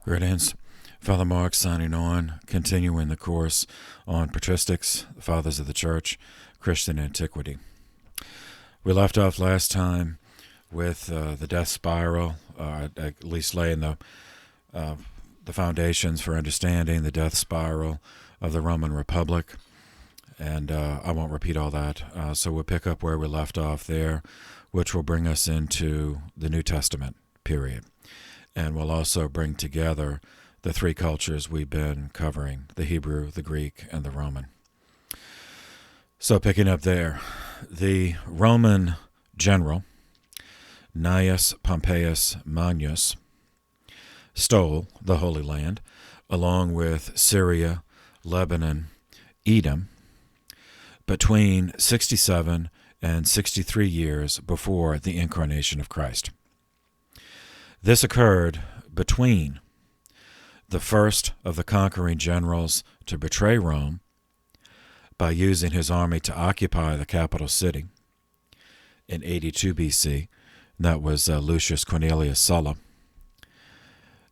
Greetings. Father Mark signing on, continuing the course on Patristics, the Fathers of the Church, Christian Antiquity. We left off last time with the death spiral, at least laying the foundations for understanding the death spiral of the Roman Republic. And I won't repeat all that, so we'll pick up where we left off there, which will bring us into the New Testament period. And we'll also bring together the three cultures we've been covering, the Hebrew, the Greek, and the Roman. So picking up there, the Roman general, Gnaeus Pompeius Manius, stole the Holy Land, along with Syria, Lebanon, Edom, between 67 and 63 years before the incarnation of Christ. This occurred between the first of the conquering generals to betray Rome by using his army to occupy the capital city in 82 BC. That was Lucius Cornelius Sulla.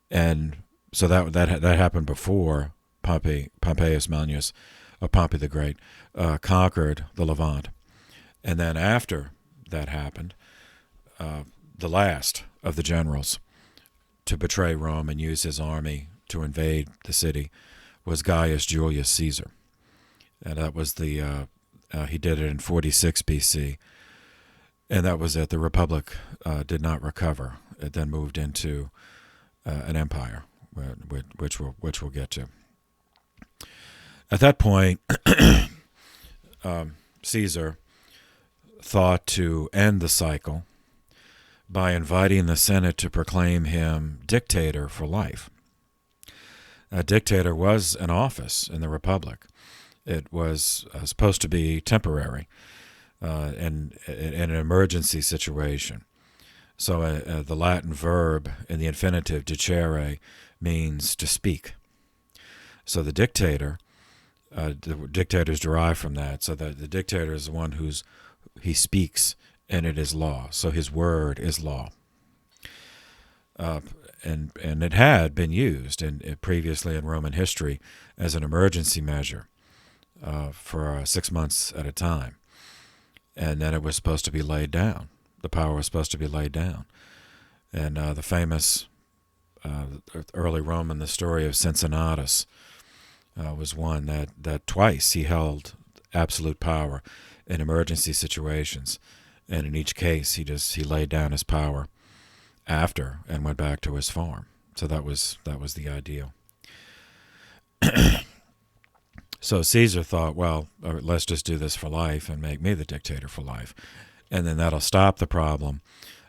And so that happened before Pompeius Manius, or Pompey the Great, conquered the Levant. And then after that happened, the last of the generals to betray Rome and use his army to invade the city was Gaius Julius Caesar. And that was he did it in 46 BC. And that was it. The Republic did not recover. It then moved into an empire, which we'll get to. At that point, Caesar thought to end the cycle by inviting the Senate to proclaim him dictator for life. A dictator was an office in the Republic. It was supposed to be temporary and in an emergency situation. So the Latin verb in the infinitive dicere means to speak. So the dictator is derived from that. So the dictator is the one he speaks, and it is law. So his word is law. And it had been used previously in Roman history as an emergency measure for 6 months at a time. And then it was supposed to be laid down. The power was supposed to be laid down. And the famous early Roman, the story of Cincinnatus, was one that twice he held absolute power in emergency situations. And in each case, he laid down his power after and went back to his farm. So that was the ideal. So Caesar thought, well, let's just do this for life and make me the dictator for life. And then that'll stop the problem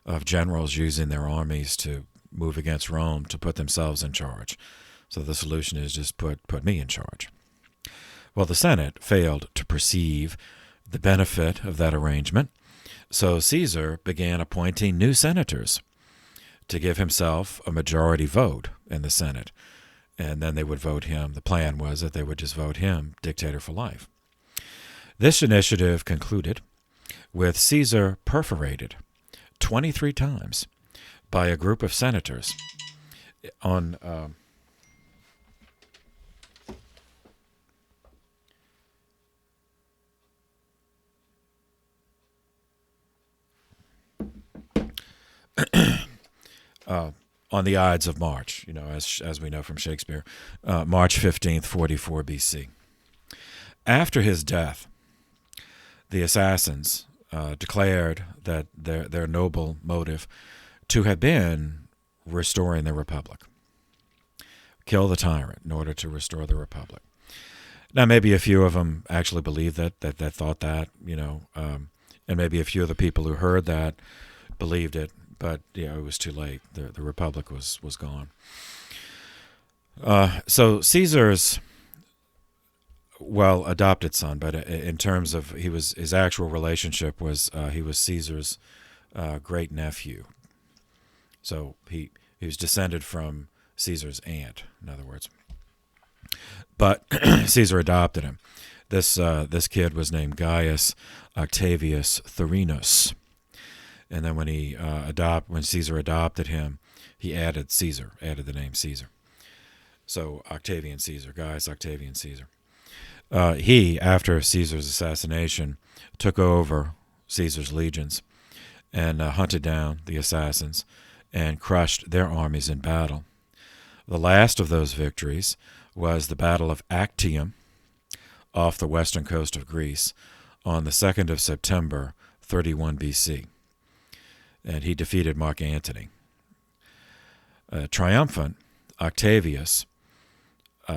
of generals using their armies to move against Rome to put themselves in charge. So the solution is just put me in charge. Well, the Senate failed to perceive the benefit of that arrangement. So Caesar began appointing new senators to give himself a majority vote in the Senate. And then they would vote him. The plan was that they would just vote him dictator for life. This initiative concluded with Caesar perforated 23 times by a group of senators on on the Ides of March, as we know from Shakespeare, March 15th, 44 BC. After his death, the assassins declared that their noble motive to have been restoring the Republic. Kill the tyrant in order to restore the Republic. Now, maybe a few of them actually believed that thought that, and maybe a few of the people who heard that believed it. But it was too late. The Republic was gone. So Caesar's adopted son, but in terms of his actual relationship was he was Caesar's great nephew. So he was descended from Caesar's aunt, in other words. But Caesar adopted him. This kid was named Gaius Octavius Thurinus. And then when Caesar adopted him, he added the name Caesar. So Octavian Caesar, Gaius Octavian Caesar. He, after Caesar's assassination, took over Caesar's legions and hunted down the assassins and crushed their armies in battle. The last of those victories was the Battle of Actium off the western coast of Greece on the 2nd of September, 31 BC. And he defeated Mark Antony. Triumphant, Octavius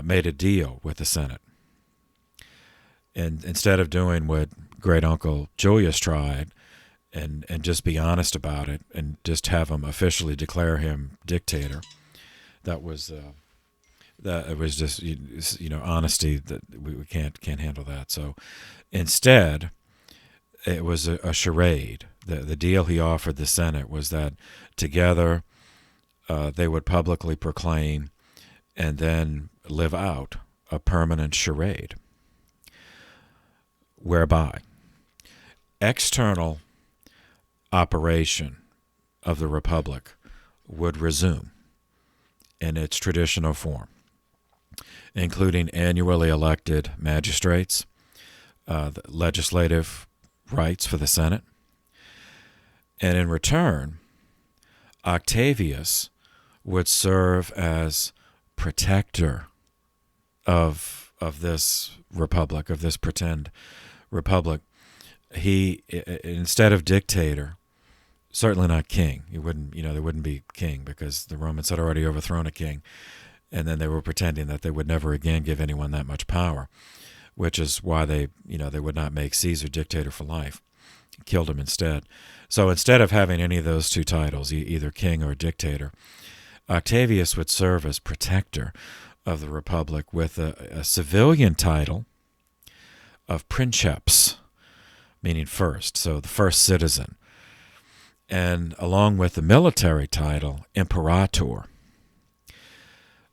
made a deal with the Senate. And instead of doing what great-uncle Julius tried and just be honest about it and just have him officially declare him dictator, that was it was just honesty that we can't handle that. So instead, it was a charade. The deal he offered the Senate was that together they would publicly proclaim and then live out a permanent charade, whereby external operation of the Republic would resume in its traditional form, including annually elected magistrates, the legislative rights for the Senate, and in return, Octavius would serve as protector of this republic, of this pretend republic. He, instead of dictator, certainly not king. He wouldn't, there wouldn't be king because the Romans had already overthrown a king, and then they were pretending that they would never again give anyone that much power, which is why they would not make Caesar dictator for life. Killed him instead. So instead of having any of those two titles, either king or dictator, Octavius would serve as protector of the Republic with a civilian title of princeps, meaning first, so the first citizen, and along with the military title, imperator,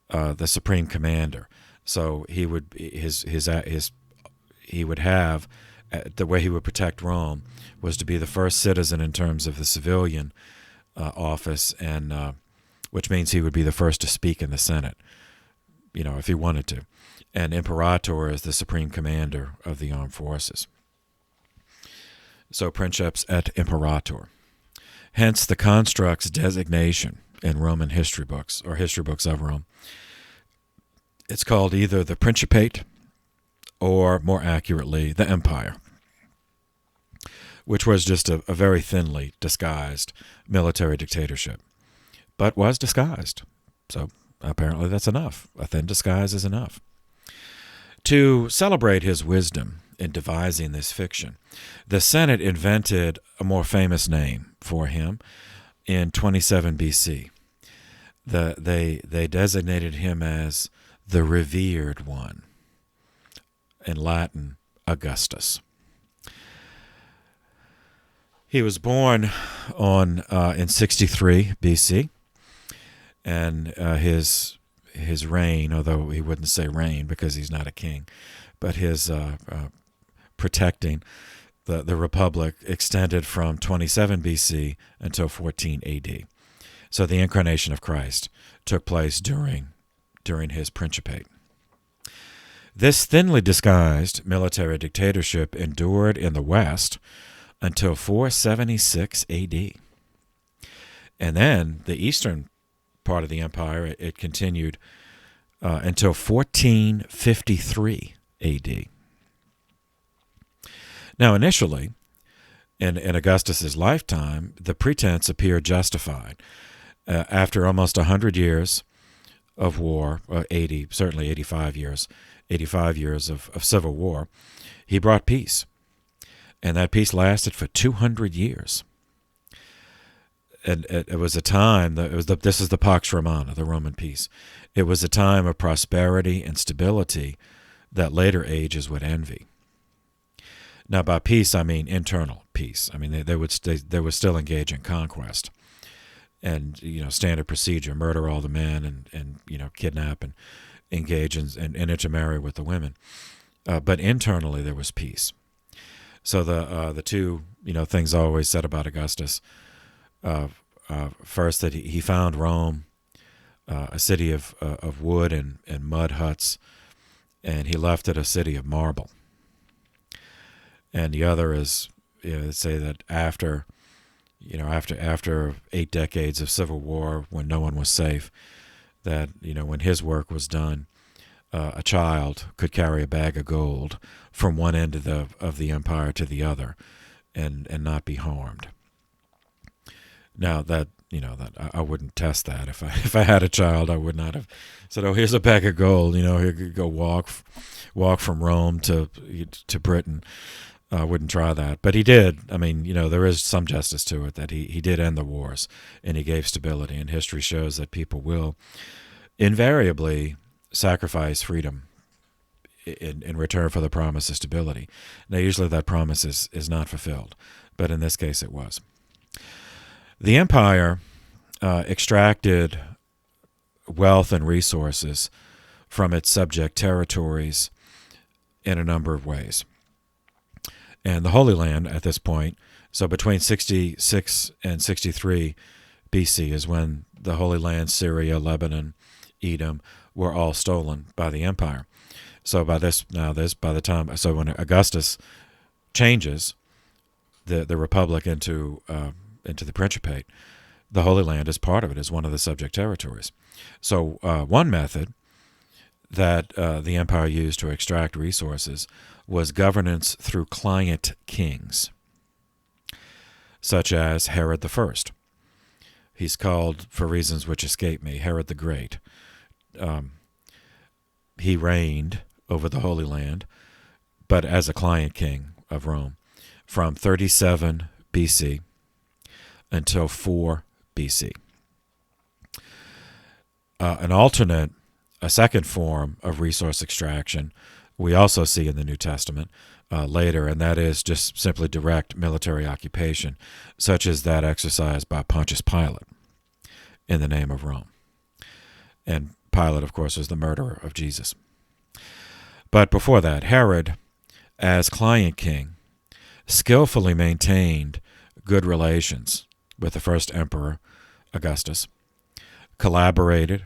the supreme commander. So he would he would have the way he would protect Rome was to be the first citizen in terms of the civilian office, and which means he would be the first to speak in the Senate, if he wanted to. And imperator is the supreme commander of the armed forces. So princeps et imperator. Hence the construct's designation in Roman history books, or history books of Rome. It's called either the Principate or, more accurately, the Empire, which was just a very thinly disguised military dictatorship, but was disguised. So apparently that's enough. A thin disguise is enough. To celebrate his wisdom in devising this fiction, the Senate invented a more famous name for him in 27 BC. They designated him as the Revered One, in Latin, Augustus. He was born in 63 BC, and his reign, although he wouldn't say reign because he's not a king, but his protecting the Republic extended from 27 BC until 14 AD. So the incarnation of Christ took place during his principate. This thinly disguised military dictatorship endured in the West until 476 AD. And then the eastern part of the empire, it continued until 1453 AD. Now, initially, in Augustus's lifetime, the pretense appeared justified. After almost 100 years of war, 80, certainly 85 years of civil war, he brought peace. And that peace lasted for 200 years. And it was a time, this is the Pax Romana, the Roman peace. It was a time of prosperity and stability that later ages would envy. Now, by peace, I mean internal peace. I mean, they would still engage in conquest and, standard procedure, murder all the men and kidnap and engage and intermarry with the women. But internally, there was peace. So the two, things always said about Augustus, first that he found Rome a city of wood and mud huts, and he left it a city of marble. And the other is, say that after 8 decades of civil war, when no one was safe, that when his work was done, a child could carry a bag of gold from one end of the empire to the other, and not be harmed. Now that I wouldn't test that. If I had a child, I would not have said, "Oh, here's a bag of gold. Here you go, walk from Rome to Britain." I wouldn't try that, but he did. I mean, there is some justice to it that he did end the wars, and he gave stability. And history shows that people will invariably sacrifice freedom in return for the promise of stability. Now, usually that promise is not fulfilled, but in this case it was. The empire extracted wealth and resources from its subject territories in a number of ways. And the Holy Land at this point, so between 66 and 63 BC is when the Holy Land, Syria, Lebanon, Edom were all stolen by the empire. So by the time when Augustus changes the republic into the Principate, the Holy Land is part of it, is one of the subject territories. So one method that the empire used to extract resources was governance through client kings, such as Herod the First. He's called, for reasons which escape me, Herod the Great. He reigned over the Holy Land, but as a client king of Rome, from 37 BC until 4 BC. A second form of resource extraction we also see in the New Testament later, and that is just simply direct military occupation, such as that exercised by Pontius Pilate in the name of Rome. And Pilate, of course, was the murderer of Jesus. But before that, Herod, as client king, skillfully maintained good relations with the first emperor, Augustus, collaborated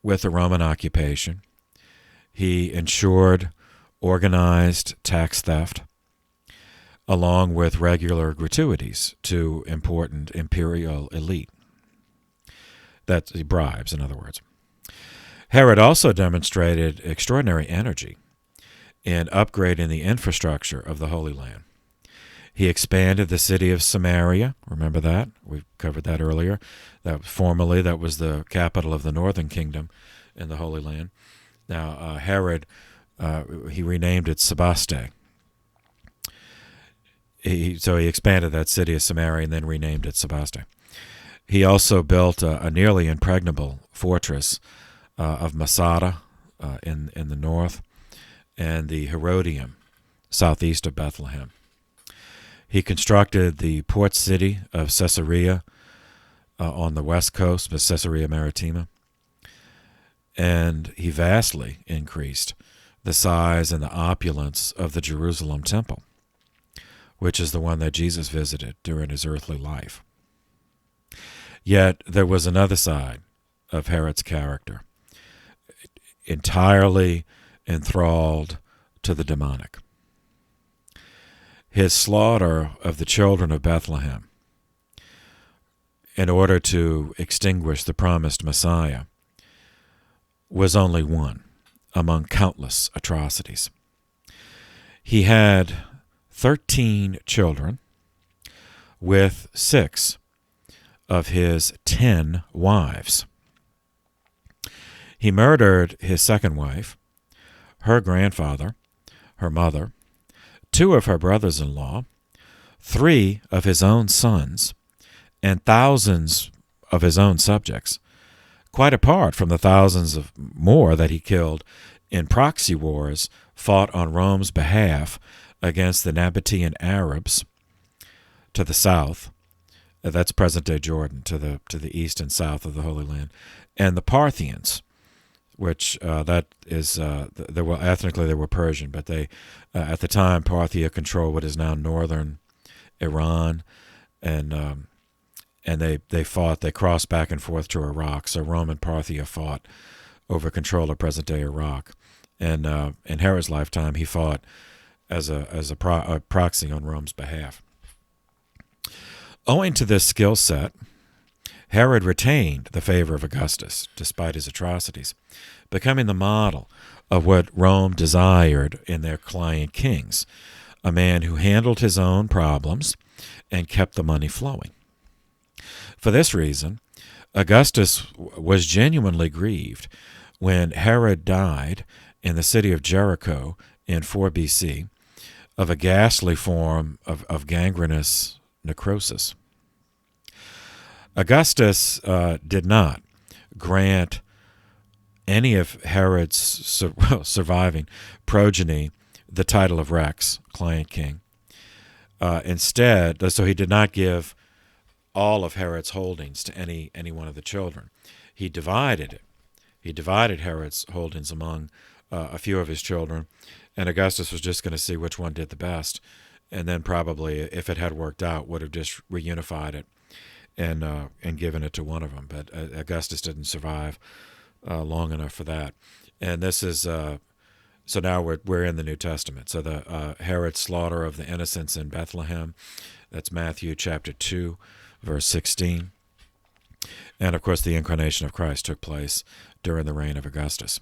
with the Roman occupation. He ensured organized tax theft, along with regular gratuities to important imperial elite. That's bribes, in other words. Herod also demonstrated extraordinary energy in upgrading the infrastructure of the Holy Land. He expanded the city of Samaria. Remember that? We covered that earlier. Formerly, that was the capital of the northern kingdom in the Holy Land. Now, Herod, he renamed it Sebaste. So he expanded that city of Samaria and then renamed it Sebaste. He also built a nearly impregnable fortress of Masada in the north, and the Herodium, southeast of Bethlehem. He constructed the port city of Caesarea on the west coast, Caesarea Maritima, and he vastly increased the size and the opulence of the Jerusalem temple, which is the one that Jesus visited during his earthly life. Yet there was another side of Herod's character, entirely enthralled to the demonic. His slaughter of the children of Bethlehem in order to extinguish the promised Messiah was only one among countless atrocities. He had 13 children with 6 of his 10 wives. He murdered his second wife, her grandfather, her mother, 2 of her brothers-in-law, 3 of his own sons, and thousands of his own subjects, quite apart from the thousands of more that he killed in proxy wars fought on Rome's behalf against the Nabatean Arabs to the south. That's present-day Jordan, to the east and south of the Holy Land, and the Parthians, which they were ethnically they were Persian, but they at the time Parthia controlled what is now northern Iran and and they fought. They crossed back and forth to Iraq. So Rome and Parthia fought over control of present-day Iraq. And in Herod's lifetime, he fought as a proxy on Rome's behalf. Owing to this skill set, Herod retained the favor of Augustus, despite his atrocities, becoming the model of what Rome desired in their client kings, a man who handled his own problems and kept the money flowing. For this reason, Augustus was genuinely grieved when Herod died in the city of Jericho in 4 BC of a ghastly form of gangrenous necrosis. Augustus did not grant any of Herod's surviving progeny the title of Rex, client king. Instead, so he did not give all of Herod's holdings to any one of the children. He divided it. He divided Herod's holdings among a few of his children, and Augustus was just going to see which one did the best, and then probably, if it had worked out, would have just reunified it and given it to one of them. But Augustus didn't survive long enough for that. And this is so now we're in the New Testament. So the Herod's slaughter of the innocents in Bethlehem, that's Matthew chapter 2, verse 16. And of course, the incarnation of Christ took place during the reign of Augustus.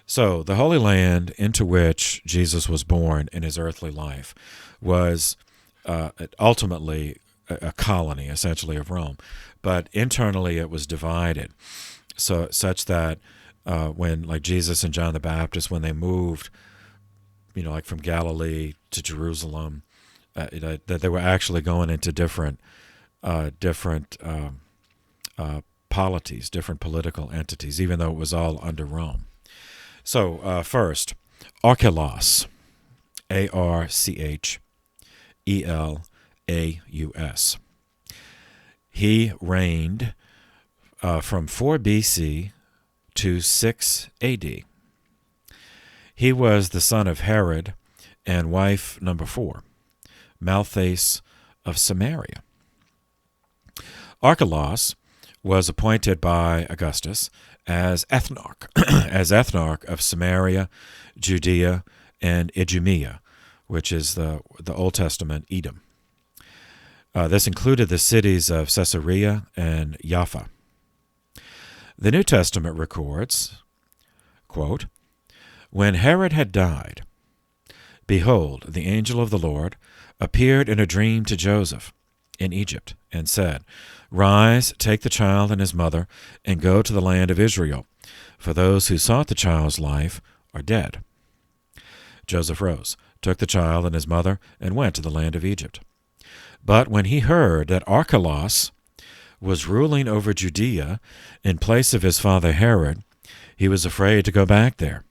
So the Holy Land into which Jesus was born in his earthly life was ultimately a colony, essentially, of Rome. But internally it was divided, so such that when, like Jesus and John the Baptist, when they moved, like from Galilee to Jerusalem, that they were actually going into different polities, different political entities, even though it was all under Rome. So first, Archelaus, Archelaus. He reigned from 4 BC to 6 AD. He was the son of Herod and wife number 4, Maestas of Samaria. Archelaus was appointed by Augustus as ethnarch of Samaria, Judea, and Idumea, which is the Old Testament Edom. This included the cities of Caesarea and Jaffa. The New Testament records, quote, "When Herod had died, behold, the angel of the Lord appeared in a dream to Joseph in Egypt, and said, Rise, take the child and his mother, and go to the land of Israel, for those who sought the child's life are dead. Joseph rose, took the child and his mother, and went to the land of Egypt. But when he heard that Archelaus was ruling over Judea in place of his father Herod, he was afraid to go back there.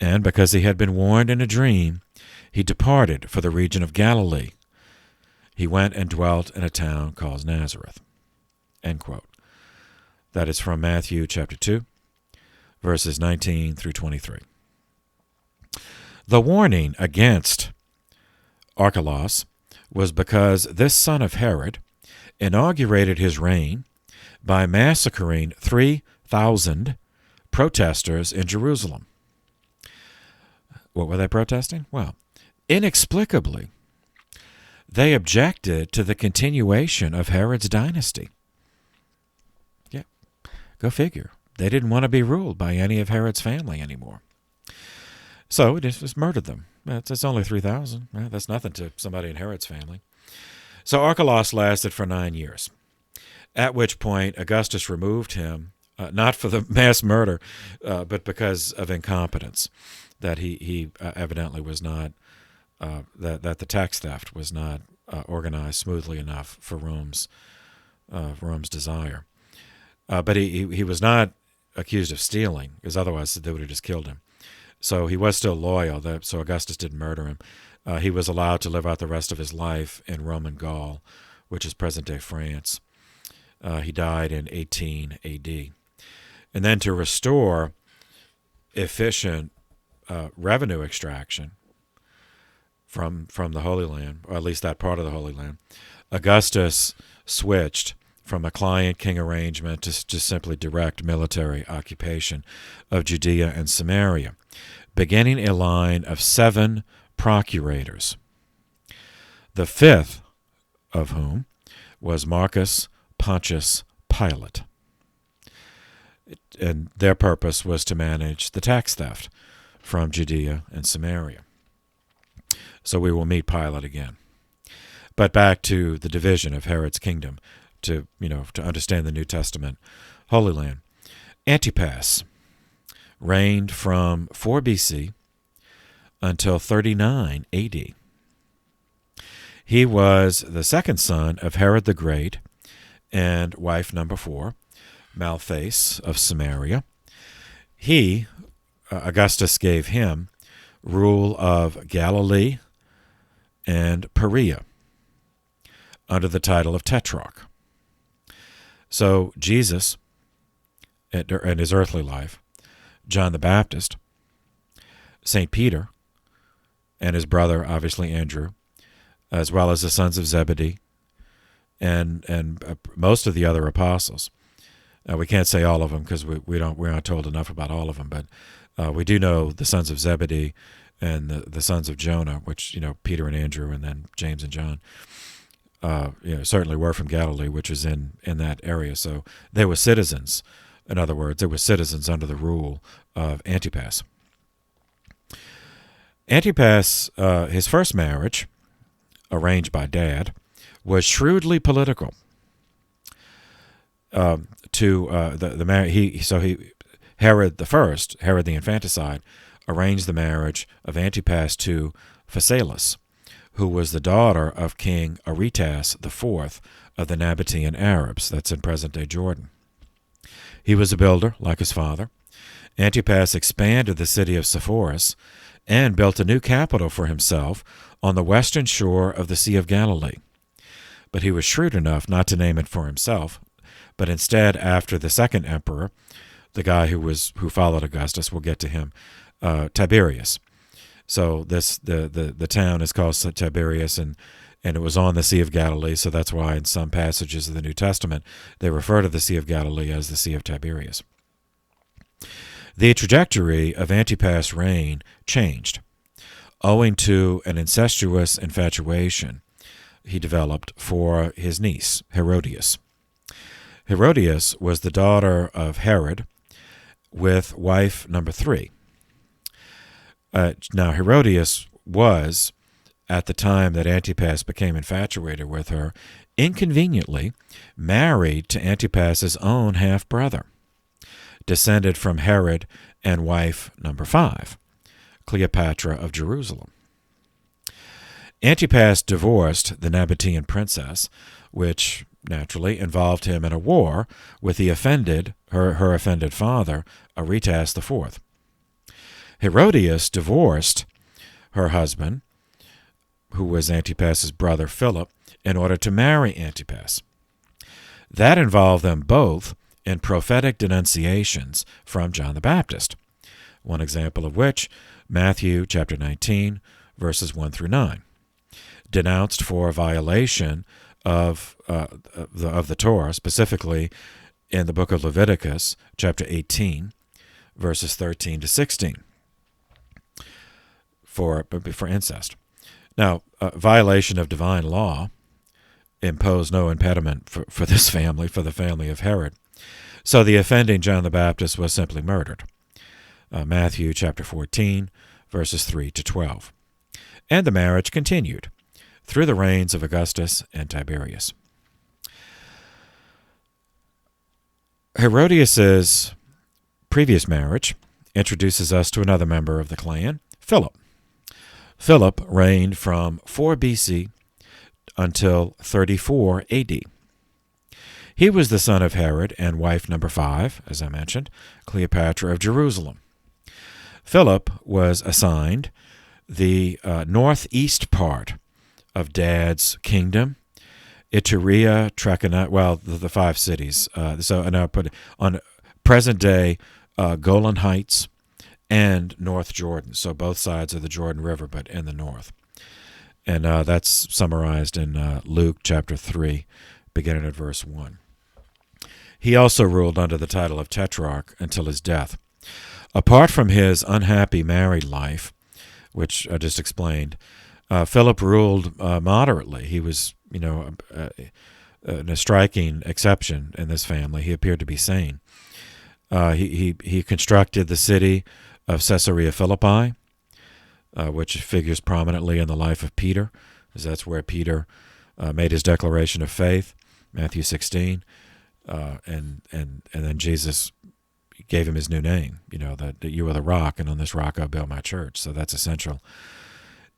And because he had been warned in a dream, he departed for the region of Galilee. He went and dwelt in a town called Nazareth." End quote. That is from Matthew chapter 2, verses 19 through 23. The warning against Archelaus was because this son of Herod inaugurated his reign by massacring 3,000 protesters in Jerusalem. What were they protesting? Well, inexplicably, they objected to the continuation of Herod's dynasty. Yeah, go figure. They didn't want to be ruled by any of Herod's family anymore. So he just murdered them. It's only 3,000. Right? That's nothing to somebody in Herod's family. So Archelaus lasted for 9 years, at which point Augustus removed him, not for the mass murder, but because of incompetence, that he evidently was not, that the tax theft was not organized smoothly enough for Rome's desire. But he was not accused of stealing, because otherwise they would have just killed him. So he was still loyal, so Augustus didn't murder him. He was allowed to live out the rest of his life in Roman Gaul, which is present-day France. He died in 18 AD. And then to restore efficient revenue extraction, from the Holy Land, or at least that part of the Holy Land, Augustus switched from a client-king arrangement to just simply direct military occupation of Judea and Samaria, beginning a line of 7 procurators, the 5th of whom was Marcus Pontius Pilate. And their purpose was to manage the tax theft from Judea and Samaria. So we will meet Pilate again. But back to the division of Herod's kingdom to understand the New Testament Holy Land. Antipas reigned from 4 BC until 39 AD. He was the second son of Herod the Great and wife number 4, Malphas of Samaria. Augustus gave him rule of Galilee and Perea under the title of Tetrarch. So Jesus, in his earthly life, John the Baptist, St. Peter, and his brother, obviously Andrew, as well as the sons of Zebedee, and most of the other apostles. We can't say all of them because we're not told enough about all of them, but we do know the sons of Zebedee and the sons of Jonah, which Peter and Andrew, and then James and John. Certainly were from Galilee, which is in that area. So they were citizens. In other words, they were citizens under the rule of Antipas. Antipas, his first marriage, arranged by dad, was shrewdly political. Herod the infanticide, arranged the marriage of Antipas to Phasaelus, who was the daughter of King Aretas IV of the Nabatean Arabs. That's in present-day Jordan. He was a builder, like his father. Antipas expanded the city of Sepphoris and built a new capital for himself on the western shore of the Sea of Galilee. But he was shrewd enough not to name it for himself, but instead after the second emperor, the guy who followed Augustus, we'll get to him, Tiberius. So the town is called Tiberias, and it was on the Sea of Galilee, so that's why in some passages of the New Testament they refer to the Sea of Galilee as the Sea of Tiberias. The trajectory of Antipas' reign changed, owing to an incestuous infatuation he developed for his niece, Herodias. Herodias was the daughter of Herod with wife number 3. Now, Herodias was, at the time that Antipas became infatuated with her, inconveniently married to Antipas's own half-brother, descended from Herod and wife number 5, Cleopatra of Jerusalem. Antipas divorced the Nabatean princess, which naturally involved him in a war with her offended father, Aretas IV. Herodias divorced her husband, who was Antipas's brother Philip, in order to marry Antipas. That involved them both in prophetic denunciations from John the Baptist, one example of which, Matthew chapter 19, verses 1 through 9, denounced for violation of the Torah, specifically in the book of Leviticus, chapter 18, verses 13 to 16, for incest. Now, violation of divine law imposed no impediment for this family, for the family of Herod. So the offending John the Baptist was simply murdered. Matthew chapter 14, verses 3 to 12. And the marriage continued through the reigns of Augustus and Tiberius. Herodias' previous marriage introduces us to another member of the clan, Philip. Philip reigned from 4 BC until 34 AD. He was the son of Herod and wife number 5, as I mentioned, Cleopatra of Jerusalem. Philip was assigned the northeast part of Dad's kingdom, Iturea, Trachonitis, the 5 cities. So now put on present-day Golan Heights and North Jordan, so both sides of the Jordan River, but in the north. And that's summarized in Luke chapter 3, beginning at verse 1. He also ruled under the title of Tetrarch until his death. Apart from his unhappy married life, which I just explained, Philip ruled moderately. He was, a striking exception in this family. He appeared to be sane. He constructed the city of Caesarea Philippi, which figures prominently in the life of Peter, because that's where Peter made his declaration of faith, Matthew 16, and then Jesus gave him his new name, that you are the rock, and on this rock I'll build my church. So that's essential.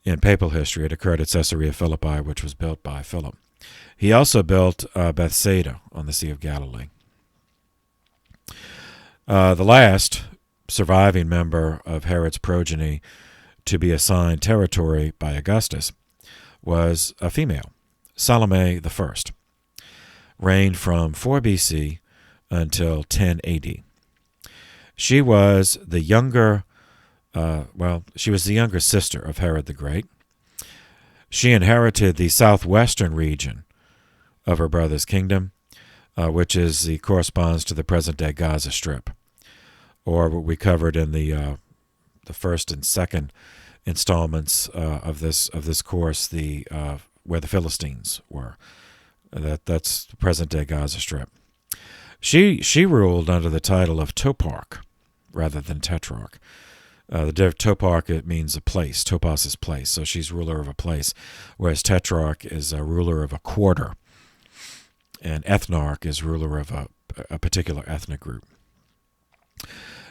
In papal history, it occurred at Caesarea Philippi, which was built by Philip. He also built Bethsaida on the Sea of Galilee. The last surviving member of Herod's progeny to be assigned territory by Augustus was a female, Salome I, reigned from 4 BC until 10 AD. She was the younger sister of Herod the Great. She inherited the southwestern region of her brother's kingdom, which corresponds to the present-day Gaza Strip, or what we covered in the first and second installments of this course, where the Philistines were. That's the present-day Gaza Strip. She ruled under the title of Toparch rather than Tetrarch. The Toparch, it means a place. Topos is place, so she's ruler of a place, whereas Tetrarch is a ruler of a quarter, and Ethnarch is ruler of a particular ethnic group.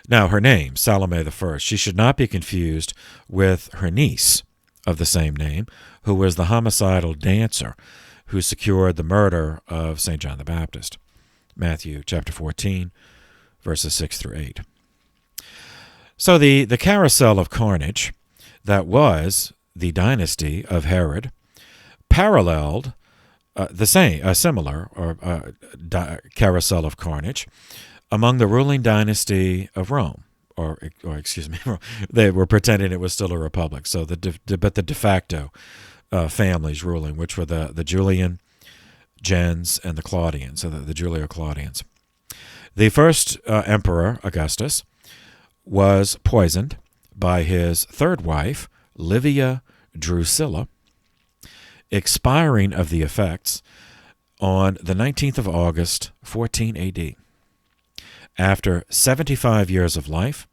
Now, her name, Salome I, she should not be confused with her niece of the same name, who was the homicidal dancer who secured the murder of St. John the Baptist. Matthew chapter 14, verses 6 through 8. So the carousel of carnage that was the dynasty of Herod paralleled a similar carousel of carnage among the ruling dynasty of Rome, or excuse me, they were pretending it was still a republic. So but the de facto families ruling, which were the Julian, gens, and the Claudians, so the Julio-Claudians. The first emperor, Augustus, was poisoned by his third wife, Livia Drusilla, expiring of the effects on the 19th of August, 14 AD, after 75 years of life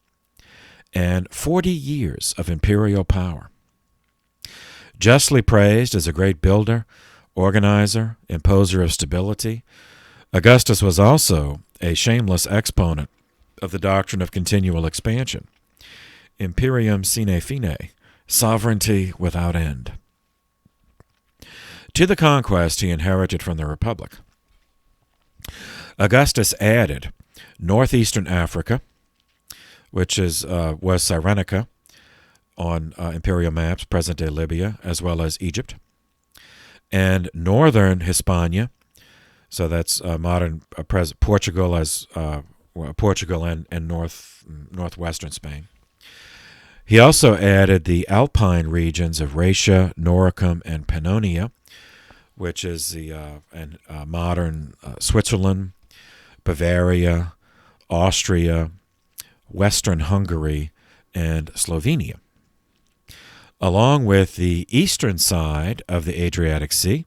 and 40 years of imperial power. Justly praised as a great builder, organizer, imposer of stability, Augustus was also a shameless exponent of the doctrine of continual expansion, imperium sine fine, sovereignty without end. To the conquest he inherited from the Republic, Augustus added northeastern Africa, which was Cyrenaica on imperial maps, present-day Libya, as well as Egypt, and northern Hispania, so that's modern Portugal as Portugal and northwestern Spain. He also added the alpine regions of Raetia, Noricum, and Pannonia, which is the modern Switzerland, Bavaria, Austria, western Hungary, and Slovenia, along with the eastern side of the Adriatic Sea,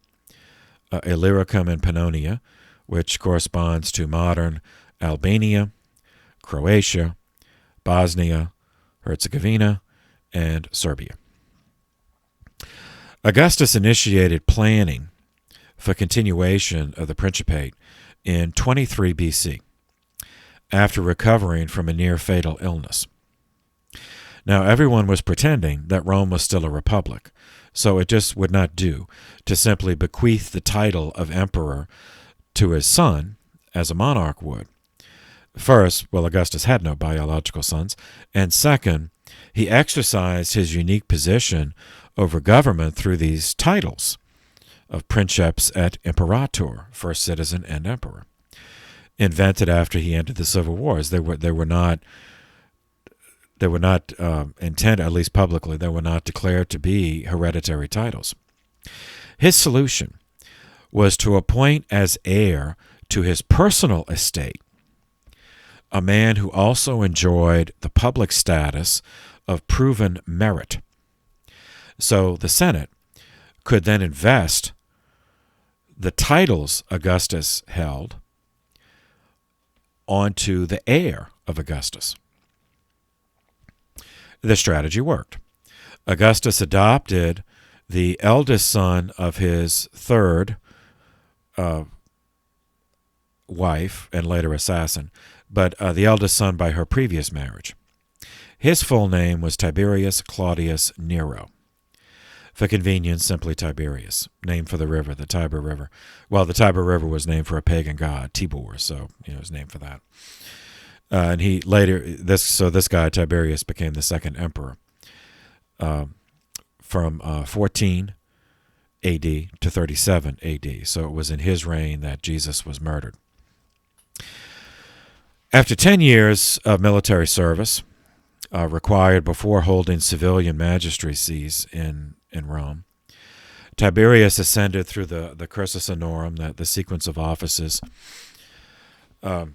Illyricum and Pannonia, which corresponds to modern Albania, Croatia, Bosnia, Herzegovina, and Serbia. Augustus initiated planning for continuation of the Principate in 23 BC, after recovering from a near-fatal illness. Now, everyone was pretending that Rome was still a republic, so it just would not do to simply bequeath the title of emperor to his son, as a monarch would. First, Augustus had no biological sons, and second, he exercised his unique position over government through these titles of princeps et imperator, first citizen and emperor, invented after he ended the civil wars. They were not intended, at least publicly, they were not declared to be hereditary titles. His solution was to appoint as heir to his personal estate a man who also enjoyed the public status of proven merit. So the Senate could then invest the titles Augustus held onto the heir of Augustus. The strategy worked. Augustus adopted the eldest son of his third wife and later assassin, but the eldest son by her previous marriage. His full name was Tiberius Claudius Nero. For convenience, simply Tiberius, named for the river, the Tiber River. Well, the Tiber River was named for a pagan god, Tibor, so it was named for that. And he later, this guy Tiberius became the second emperor from 14 A.D. to 37 A.D. So it was in his reign that Jesus was murdered. After 10 years of military service required before holding civilian magistracies in Rome, Tiberius ascended through the cursus honorum, the sequence of offices. I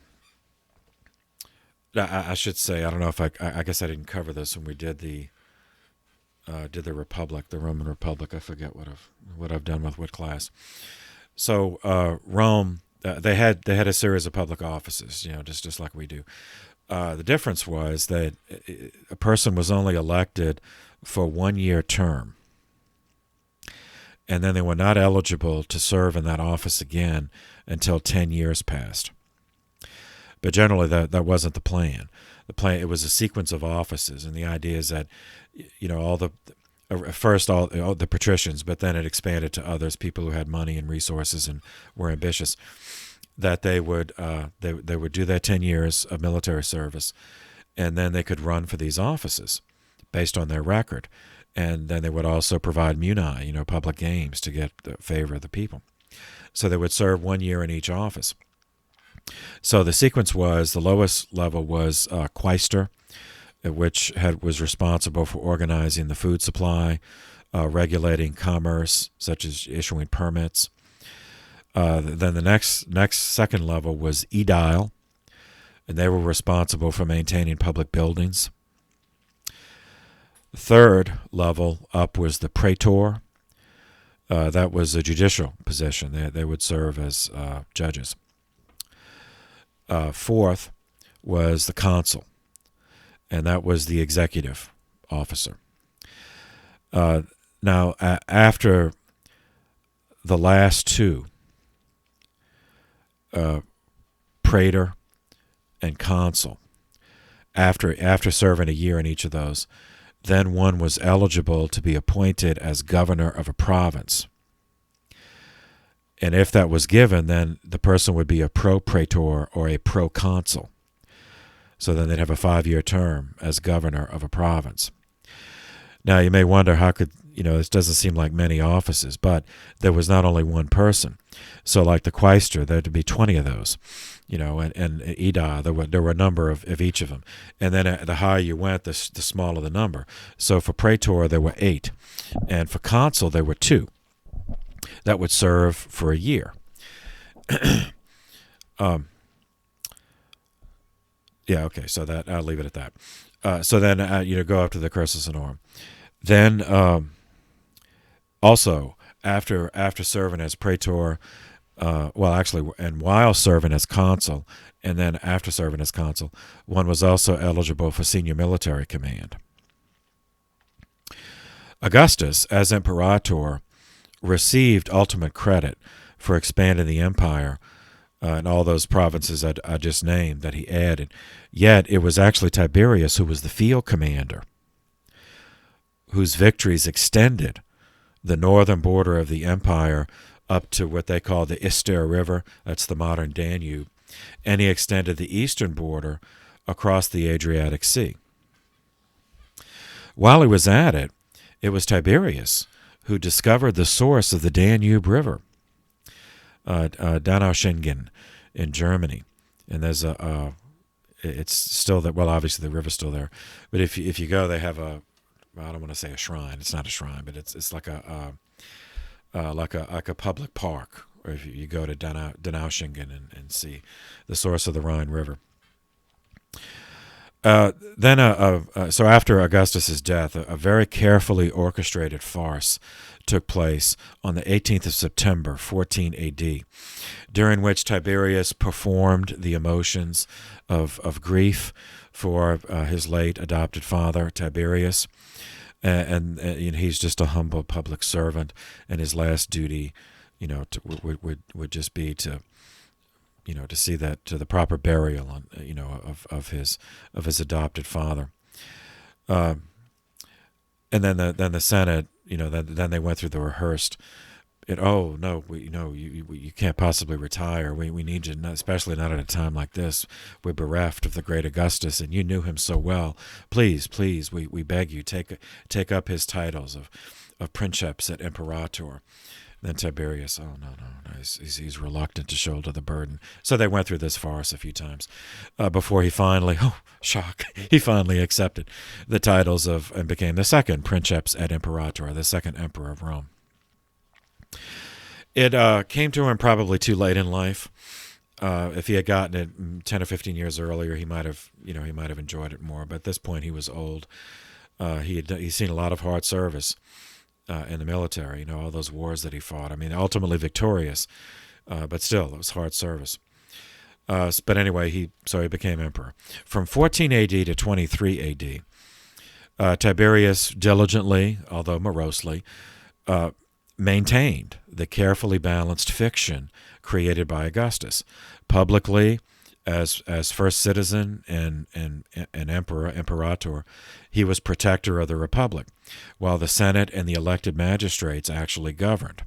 should say, I don't know if I guess I didn't cover this when we did the Republic, the Roman Republic. I forget what I've done with what class. So Rome, they had a series of public offices, just like we do. The difference was that a person was only elected for 1-year term, and then they were not eligible to serve in that office again until 10 years passed. But generally, that wasn't the plan. It was a sequence of offices, and the idea is that, all the patricians, but then it expanded to others, people who had money and resources and were ambitious, that they would do their 10 years of military service, and then they could run for these offices based on their record, and then they would also provide muni, public games to get the favor of the people. So they would serve 1 year in each office. So the sequence was, the lowest level was quaestor, which was responsible for organizing the food supply, regulating commerce, such as issuing permits. Then the next second level was aedile, and they were responsible for maintaining public buildings. The third level up was the praetor. That was a judicial position. They would serve as judges. Fourth was the consul, and that was the executive officer. Now, after the last two, praetor and consul, after serving a year in each of those, then one was eligible to be appointed as governor of a province. And if that was given, then the person would be a pro-praetor or a pro-consul. So then they'd have a 5-year term as governor of a province. Now, you may wonder, how could, this doesn't seem like many offices, but there was not only one person. So like the quaestor, there would be 20 of those, and aedile, there were a number of each of them. And then the higher you went, the smaller the number. So for praetor, there were 8. And for consul, there were 2. That would serve for a year. Yeah, okay, so that I'll leave it at that. So then, go up to the cursus honorum. Then, also, after serving as praetor, and while serving as consul, and then after serving as consul, one was also eligible for senior military command. Augustus, as imperator, received ultimate credit for expanding the empire and all those provinces I just named that he added. Yet it was actually Tiberius who was the field commander, whose victories extended the northern border of the empire up to what they call the Ister River. That's the modern Danube. And he extended the eastern border across the Adriatic Sea. While he was at it, it was Tiberius who discovered the source of the Danube River, Donaueschingen in Germany. And there's it's still there. Well, obviously the river's still there. But if you go, they have I don't want to say a shrine. It's not a shrine, but it's like a like a public park, or if you go to Donaueschingen and see the source of the Rhine River. So after Augustus's death, a very carefully orchestrated farce took place on the 18th of September, 14 A.D., during which Tiberius performed the emotions of grief for his late adopted father, Tiberius, and he's just a humble public servant, and his last duty, would just be to see that to the proper burial, of his adopted father. And then the Senate, then they went through the rehearsed. You can't possibly retire. We need you, especially not at a time like this. We're bereft of the great Augustus, and you knew him so well. Please, we beg you, take up his titles of princeps et imperator. Then Tiberius, no, he's reluctant to shoulder the burden. So they went through this farce a few times before he finally, shock, he finally accepted the titles and became the second princeps et imperator, the second emperor of Rome. It came to him probably too late in life. If he had gotten it 10 or 15 years earlier, he might have enjoyed it more. But at this point, he was old. He'd seen a lot of hard service in the military. All those wars that he fought. I mean, ultimately victorious, but still, it was hard service. But anyway, he became emperor from 14 A.D. to 23 A.D. Tiberius diligently, although morosely, maintained the carefully balanced fiction created by Augustus. Publicly, as first citizen and imperator, he was protector of the Republic, while the Senate and the elected magistrates actually governed.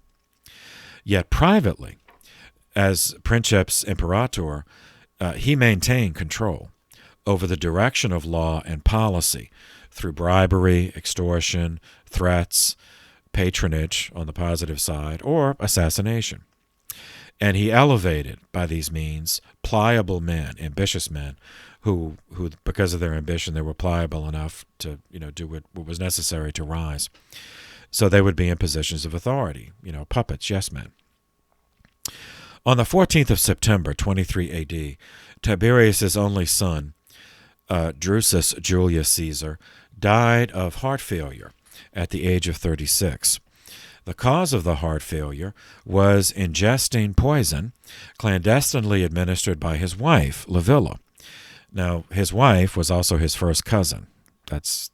Yet privately, as princeps imperator, he maintained control over the direction of law and policy through bribery, extortion, threats, patronage on the positive side, or assassination. And he elevated, by these means, pliable men, ambitious men, who because of their ambition, they were pliable enough to, do what was necessary to rise. So they would be in positions of authority, puppets, yes men. On the 14th of September, 23 A.D., Tiberius's only son, Drusus Julius Caesar, died of heart failure at the age of 36. The cause of the heart failure was ingesting poison clandestinely administered by his wife, Livilla. Now, his wife was also his first cousin. That's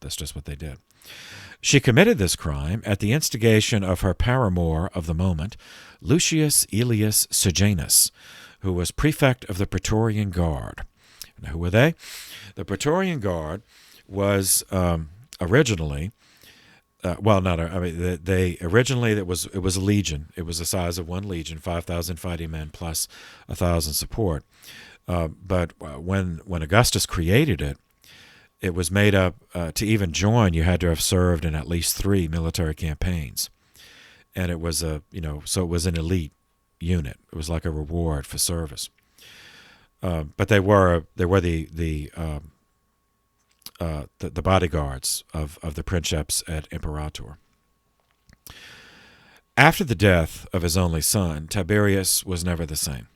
just what they did. She committed this crime at the instigation of her paramour of the moment, Lucius Aelius Sejanus, who was prefect of the Praetorian Guard. Now, who were they? The Praetorian Guard was originally, originally it was a legion. It was the size of one legion, 5,000 fighting men plus 1,000 support. But when Augustus created it, it was made up, to even join, you had to have served in at least 3 military campaigns. And it was so it was an elite unit. It was like a reward for service. But they were the bodyguards of the princeps et imperator. After the death of his only son, Tiberius was never the same.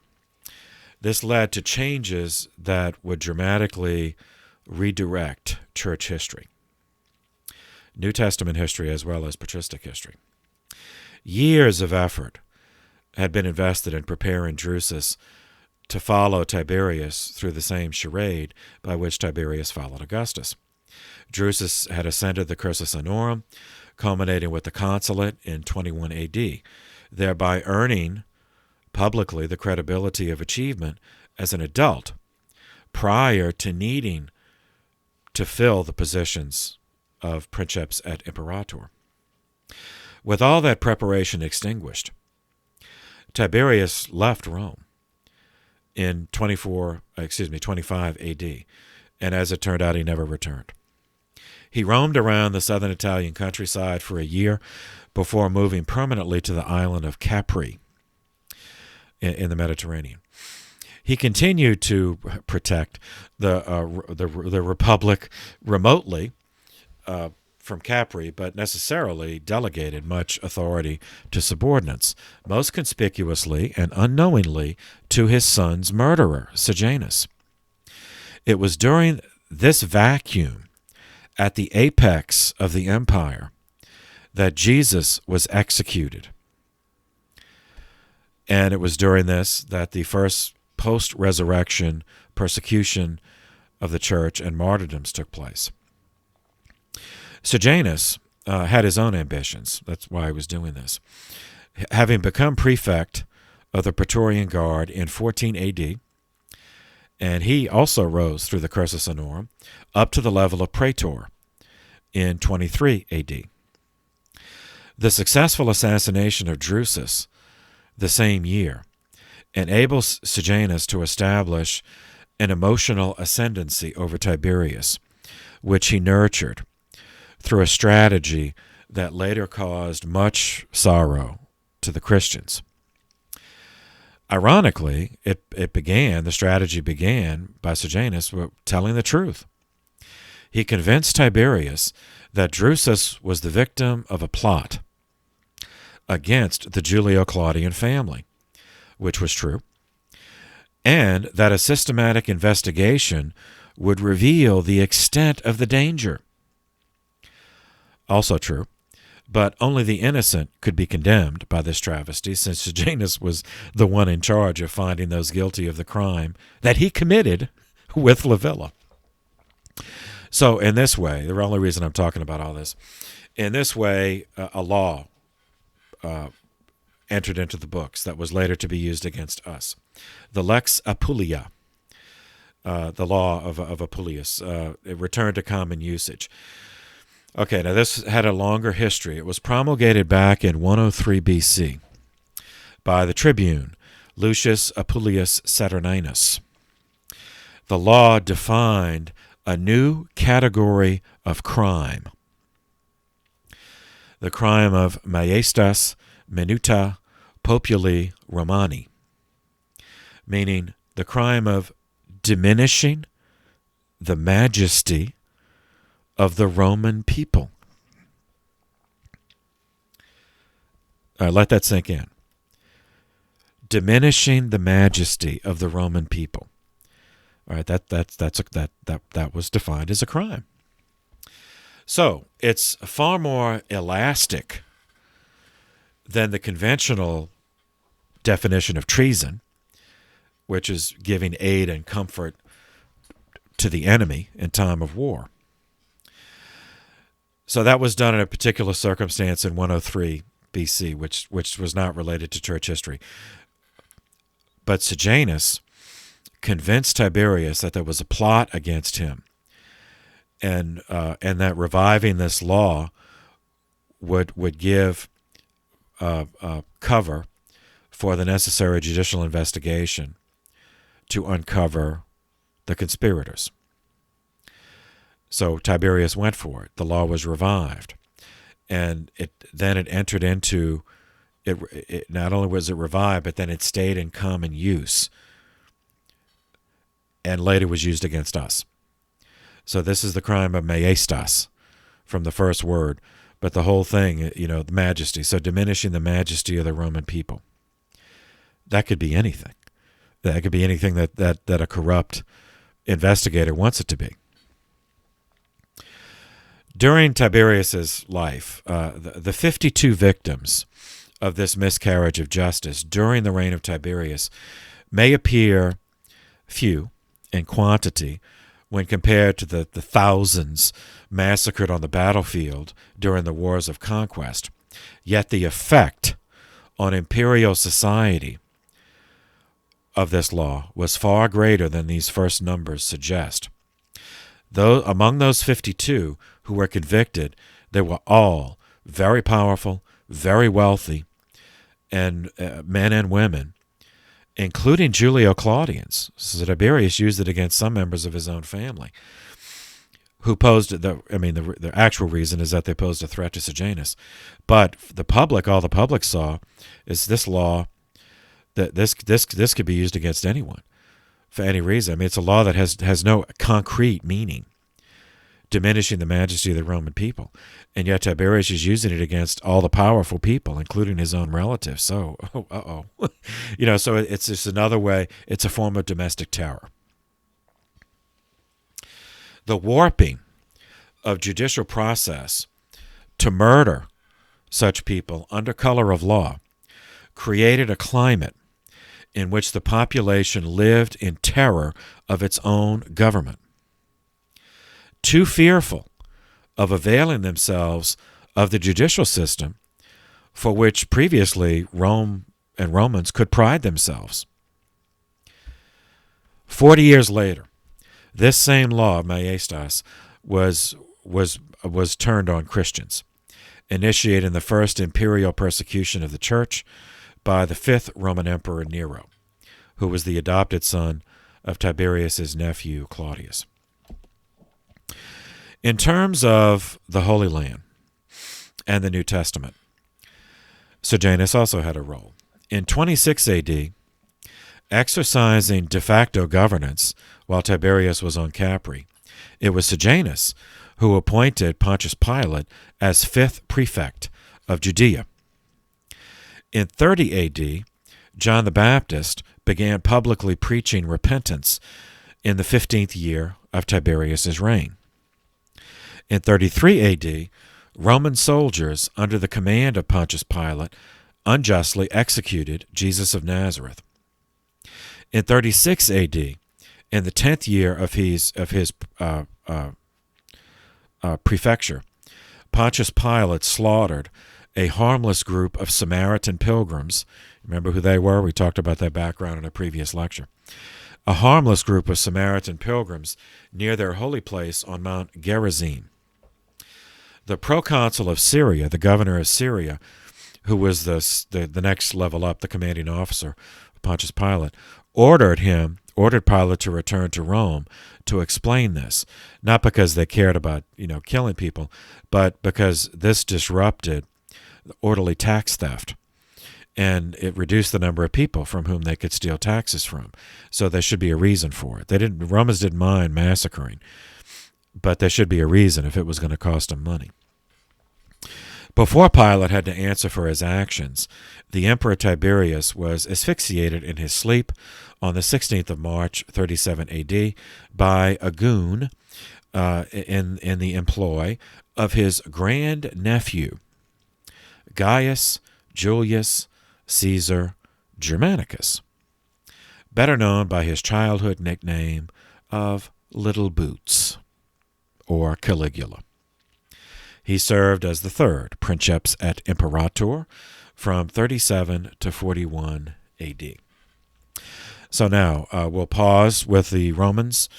This led to changes that would dramatically redirect church history, New Testament history as well as patristic history. Years of effort had been invested in preparing Drusus to follow Tiberius through the same charade by which Tiberius followed Augustus. Drusus had ascended the cursus honorum, culminating with the consulate in 21 A.D., thereby earning publicly the credibility of achievement as an adult prior to needing to fill the positions of princeps et imperator. With all that preparation extinguished, Tiberius left Rome in 25 A.D., and as it turned out, he never returned. He roamed around the southern Italian countryside for a year before moving permanently to the island of Capri in the Mediterranean. He continued to protect the Republic remotely from Capri, but necessarily delegated much authority to subordinates, most conspicuously and unknowingly to his son's murderer, Sejanus. It was during this vacuum, at the apex of the empire, that Jesus was executed. And it was during this that the first post-resurrection persecution of the church and martyrdoms took place. Sejanus had his own ambitions. That's why he was doing this. Having become prefect of the Praetorian Guard in 14 AD, and he also rose through the cursus honorum up to the level of praetor in 23 AD. The successful assassination of Drusus the same year enables Sejanus to establish an emotional ascendancy over Tiberius, which he nurtured through a strategy that later caused much sorrow to the Christians. Ironically, the strategy began by Sejanus telling the truth. He convinced Tiberius that Drusus was the victim of a plot against the Julio-Claudian family, which was true, and that a systematic investigation would reveal the extent of the danger. Also true, but only the innocent could be condemned by this travesty, since Sejanus was the one in charge of finding those guilty of the crime that he committed with Livilla. So in this way, the only reason I'm talking about all this, in this way, a law entered into the books that was later to be used against us. The Lex Apulia, the law of Apuleius, it returned to common usage. Okay, now this had a longer history. It was promulgated back in 103 BC by the tribune Lucius Apuleius Saturninus. The law defined a new category of crime, the crime of Maestas Minuta Populi Romani, meaning the crime of diminishing the majesty of the Roman people. Let that sink in. Diminishing the majesty of the Roman people. All right, that was defined as a crime. So it's far more elastic than the conventional definition of treason, which is giving aid and comfort to the enemy in time of war. So that was done in a particular circumstance in 103 BC, which was not related to church history. But Sejanus convinced Tiberius that there was a plot against him, and that reviving this law would give cover for the necessary judicial investigation to uncover the conspirators. So Tiberius went for it. The law was revived, and it entered into it. Not only was it revived, but then it stayed in common use, and later was used against us. So this is the crime of Maestas, from the first word, but the whole thing, the majesty. So diminishing the majesty of the Roman people. That could be anything. That could be anything that a corrupt investigator wants it to be. During Tiberius's life, the 52 victims of this miscarriage of justice during the reign of Tiberius may appear few in quantity when compared to the thousands massacred on the battlefield during the wars of conquest. Yet the effect on imperial society of this law was far greater than these first numbers suggest. Though among those 52 who were convicted, they were all very powerful, very wealthy, and men and women, including Julio-Claudians. So Tiberius used it against some members of his own family, who posed the actual reason is that they posed a threat to Sejanus. But all the public saw is this law, that this could be used against anyone for any reason. It's a law that has no concrete meaning diminishing the majesty of the Roman people. And yet Tiberius is using it against all the powerful people, including his own relatives. So, so it's just another way. It's a form of domestic terror. The warping of judicial process to murder such people under color of law created a climate in which the population lived in terror of its own government, too fearful of availing themselves of the judicial system for which previously Rome and Romans could pride themselves. 40 years later, this same law of Maestas was turned on Christians, initiating the first imperial persecution of the church by the fifth Roman Emperor Nero, who was the adopted son of Tiberius's nephew Claudius. In terms of the Holy Land and the New Testament, Sejanus also had a role. In 26 AD, exercising de facto governance while Tiberius was on Capri, it was Sejanus who appointed Pontius Pilate as fifth prefect of Judea. In 30 AD, John the Baptist began publicly preaching repentance in the 15th year of Tiberius's reign. In 33 AD, Roman soldiers under the command of Pontius Pilate unjustly executed Jesus of Nazareth. In 36 AD, in the 10th year of his prefecture, Pontius Pilate slaughtered a harmless group of Samaritan pilgrims. Remember who they were? We talked about their background in a previous lecture. A harmless group of Samaritan pilgrims near their holy place on Mount Gerizim. The proconsul of Syria, the governor of Syria, who was the next level up, the commanding officer of Pontius Pilate, ordered Pilate to return to Rome to explain this, not because they cared about killing people, but because this disrupted orderly tax theft, and it reduced the number of people from whom they could steal taxes from. So there should be a reason for it. Romans didn't mind massacring, but there should be a reason if it was going to cost them money. Before Pilate had to answer for his actions, the Emperor Tiberius was asphyxiated in his sleep on the 16th of March, 37 AD, by a goon in the employ of his grand-nephew, Gaius Julius Caesar Germanicus, better known by his childhood nickname of Little Boots, or Caligula. He served as the third princeps et imperator from 37 to 41 AD. So now we'll pause with the Romans.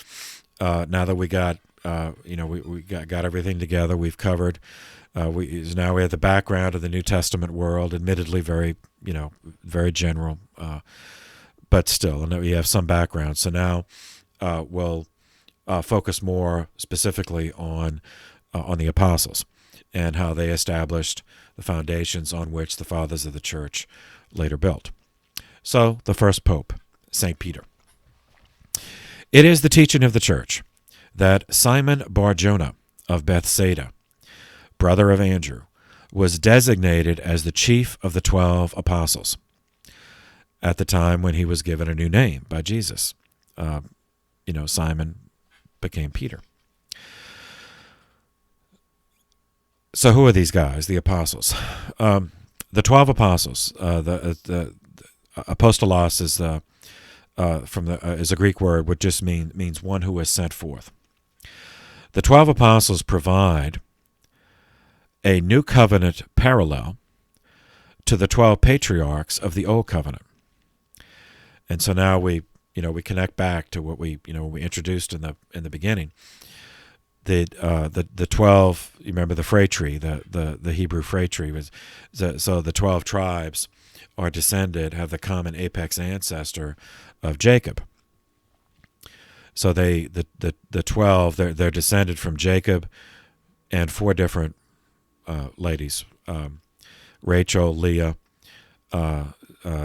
Now that we got we got everything together, we've covered. Now we have the background of the New Testament world, admittedly very general, but still, and we have some background. So now we'll focus more specifically on the apostles and how they established the foundations on which the fathers of the church later built. So the first pope, St. Peter. It is the teaching of the church that Simon Bar-Jonah of Bethsaida, brother of Andrew, was designated as the chief of the 12 apostles at the time when he was given a new name by Jesus. Simon became Peter. So who are these guys, the apostles? The 12 apostles. The apostolos is is a Greek word, which just means one who is sent forth. The 12 apostles provide a new covenant parallel to the 12 patriarchs of the old covenant. And so now we connect back to what we introduced in the beginning. The 12, you remember the phratry, the Hebrew phratry was so the 12 tribes are descended, have the common apex ancestor of Jacob. So the 12, they're descended from Jacob and four different ladies, Rachel, Leah,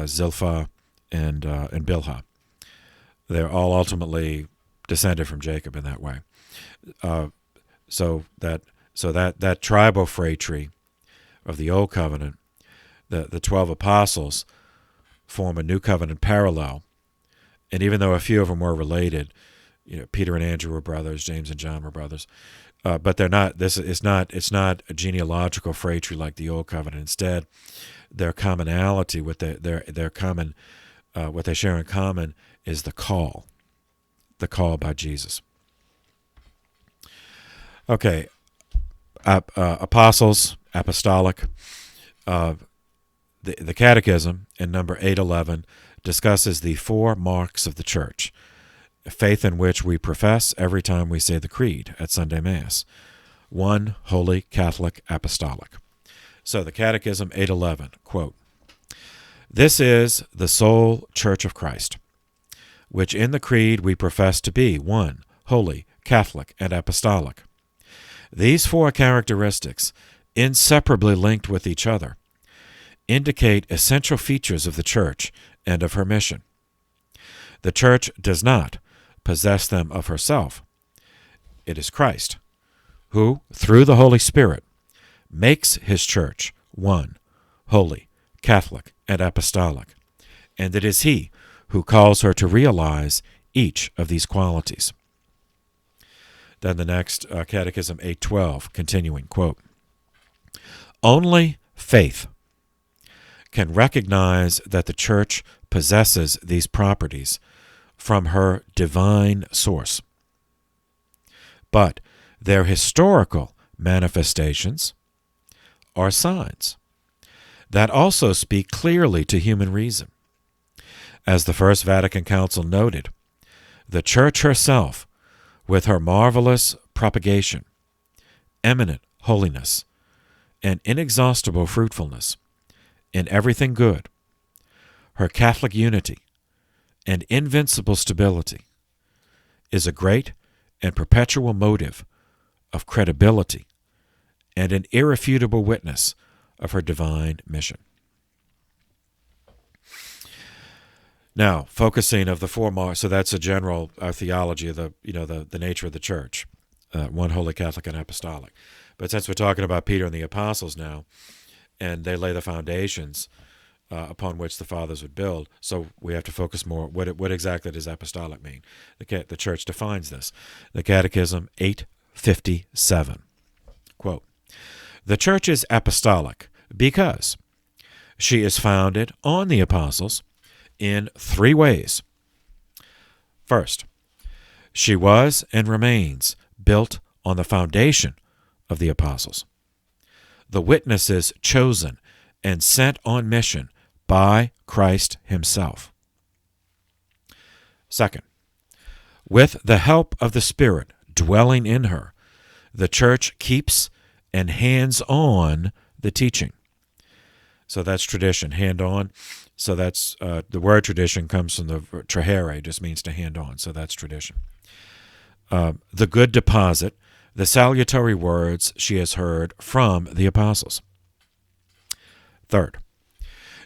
Zilpah, and Bilhah. They're all ultimately descended from Jacob in that way. So that tribal phratry of the Old Covenant, the 12 apostles, form a New Covenant parallel. And even though a few of them were related, Peter and Andrew were brothers, James and John were brothers, but they're not. It's not a genealogical phratry like the Old Covenant. Instead, their commonality, what they share in common, is the call by Jesus. Okay, apostles, apostolic. The Catechism in number 811 discusses the 4 marks of the church, faith in which we profess every time we say the creed at Sunday Mass. 1, holy, Catholic, apostolic. So the Catechism 811, quote, "This is the sole Church of Christ, which in the creed we profess to be 1, holy, Catholic, and apostolic. These 4 characteristics, inseparably linked with each other, indicate essential features of the Church and of her mission. The Church does not possess them of herself. It is Christ, who, through the Holy Spirit, makes his Church 1, holy, Catholic, and apostolic, and it is he who calls her to realize each of these qualities." Then the next, Catechism 812, continuing, quote, "Only faith can recognize that the Church possesses these properties from her divine source. But their historical manifestations are signs that also speak clearly to human reason. As the First Vatican Council noted, the Church herself, with her marvelous propagation, eminent holiness, and inexhaustible fruitfulness in everything good, her Catholic unity, and invincible stability, is a great and perpetual motive of credibility and an irrefutable witness of her divine mission." Now, focusing of the 4 marks, so that's a general theology of the nature of the Church, 1, holy, Catholic, and apostolic. But since we're talking about Peter and the apostles now, and they lay the foundations upon which the fathers would build, so we have to focus more. What exactly does apostolic mean? The Church defines this. The Catechism 857, quote, "The Church is apostolic because she is founded on the apostles in 3 ways. First, she was and remains built on the foundation of the apostles, the witnesses chosen and sent on mission by Christ himself. Second, with the help of the Spirit dwelling in her, the Church keeps and hands on the teaching." So that's tradition, hand on. So that's the word tradition comes from the trahere, just means to hand on. So that's tradition. The good deposit, the salutary words she has heard from the apostles. Third,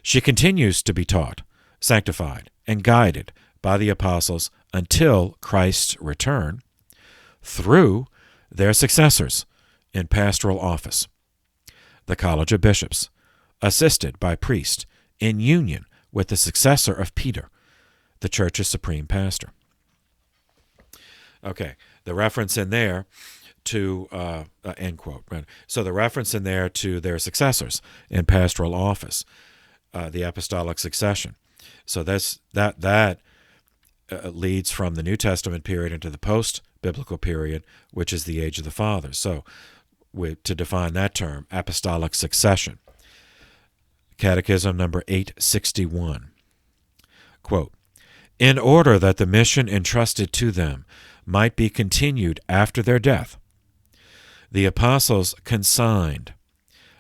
she continues to be taught, sanctified, and guided by the apostles until Christ's return through their successors in pastoral office, the College of Bishops, assisted by priests in union with the successor of Peter, the Church's supreme pastor. Okay, the reference in there to, end quote. Right? So the reference in there to their successors in pastoral office, the Apostolic Succession. So that leads from the New Testament period into the post-biblical period, which is the age of the fathers. So to define that term, Apostolic Succession. Catechism number 861, quote, "In order that the mission entrusted to them might be continued after their death, the apostles consigned,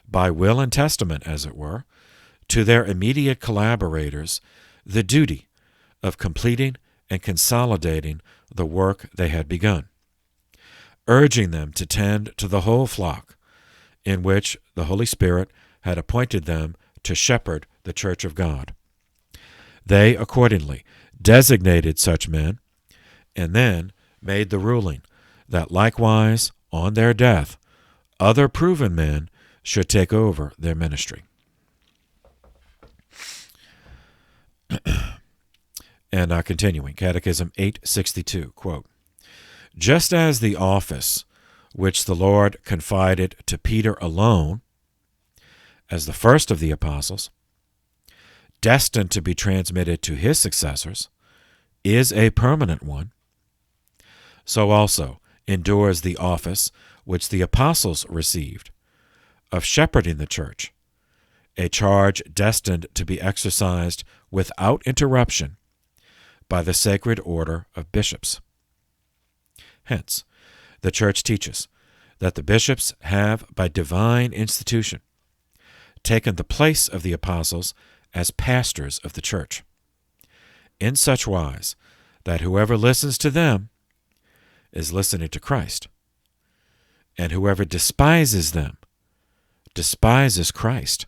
by will and testament as it were, to their immediate collaborators the duty of completing and consolidating the work they had begun, urging them to tend to the whole flock in which the Holy Spirit had appointed them to shepherd the Church of God. They accordingly designated such men, and then made the ruling that likewise on their death, other proven men should take over their ministry. And continuing, Catechism 862, quote, just as the office which the Lord confided to Peter alone, as the first of the apostles, destined to be transmitted to his successors, is a permanent one, so also endures the office which the apostles received of shepherding the church, a charge destined to be exercised without interruption by the sacred order of bishops. Hence, the Church teaches that the bishops have, by divine institution, taken the place of the apostles as pastors of the church, in such wise that whoever listens to them is listening to Christ, and whoever despises them despises Christ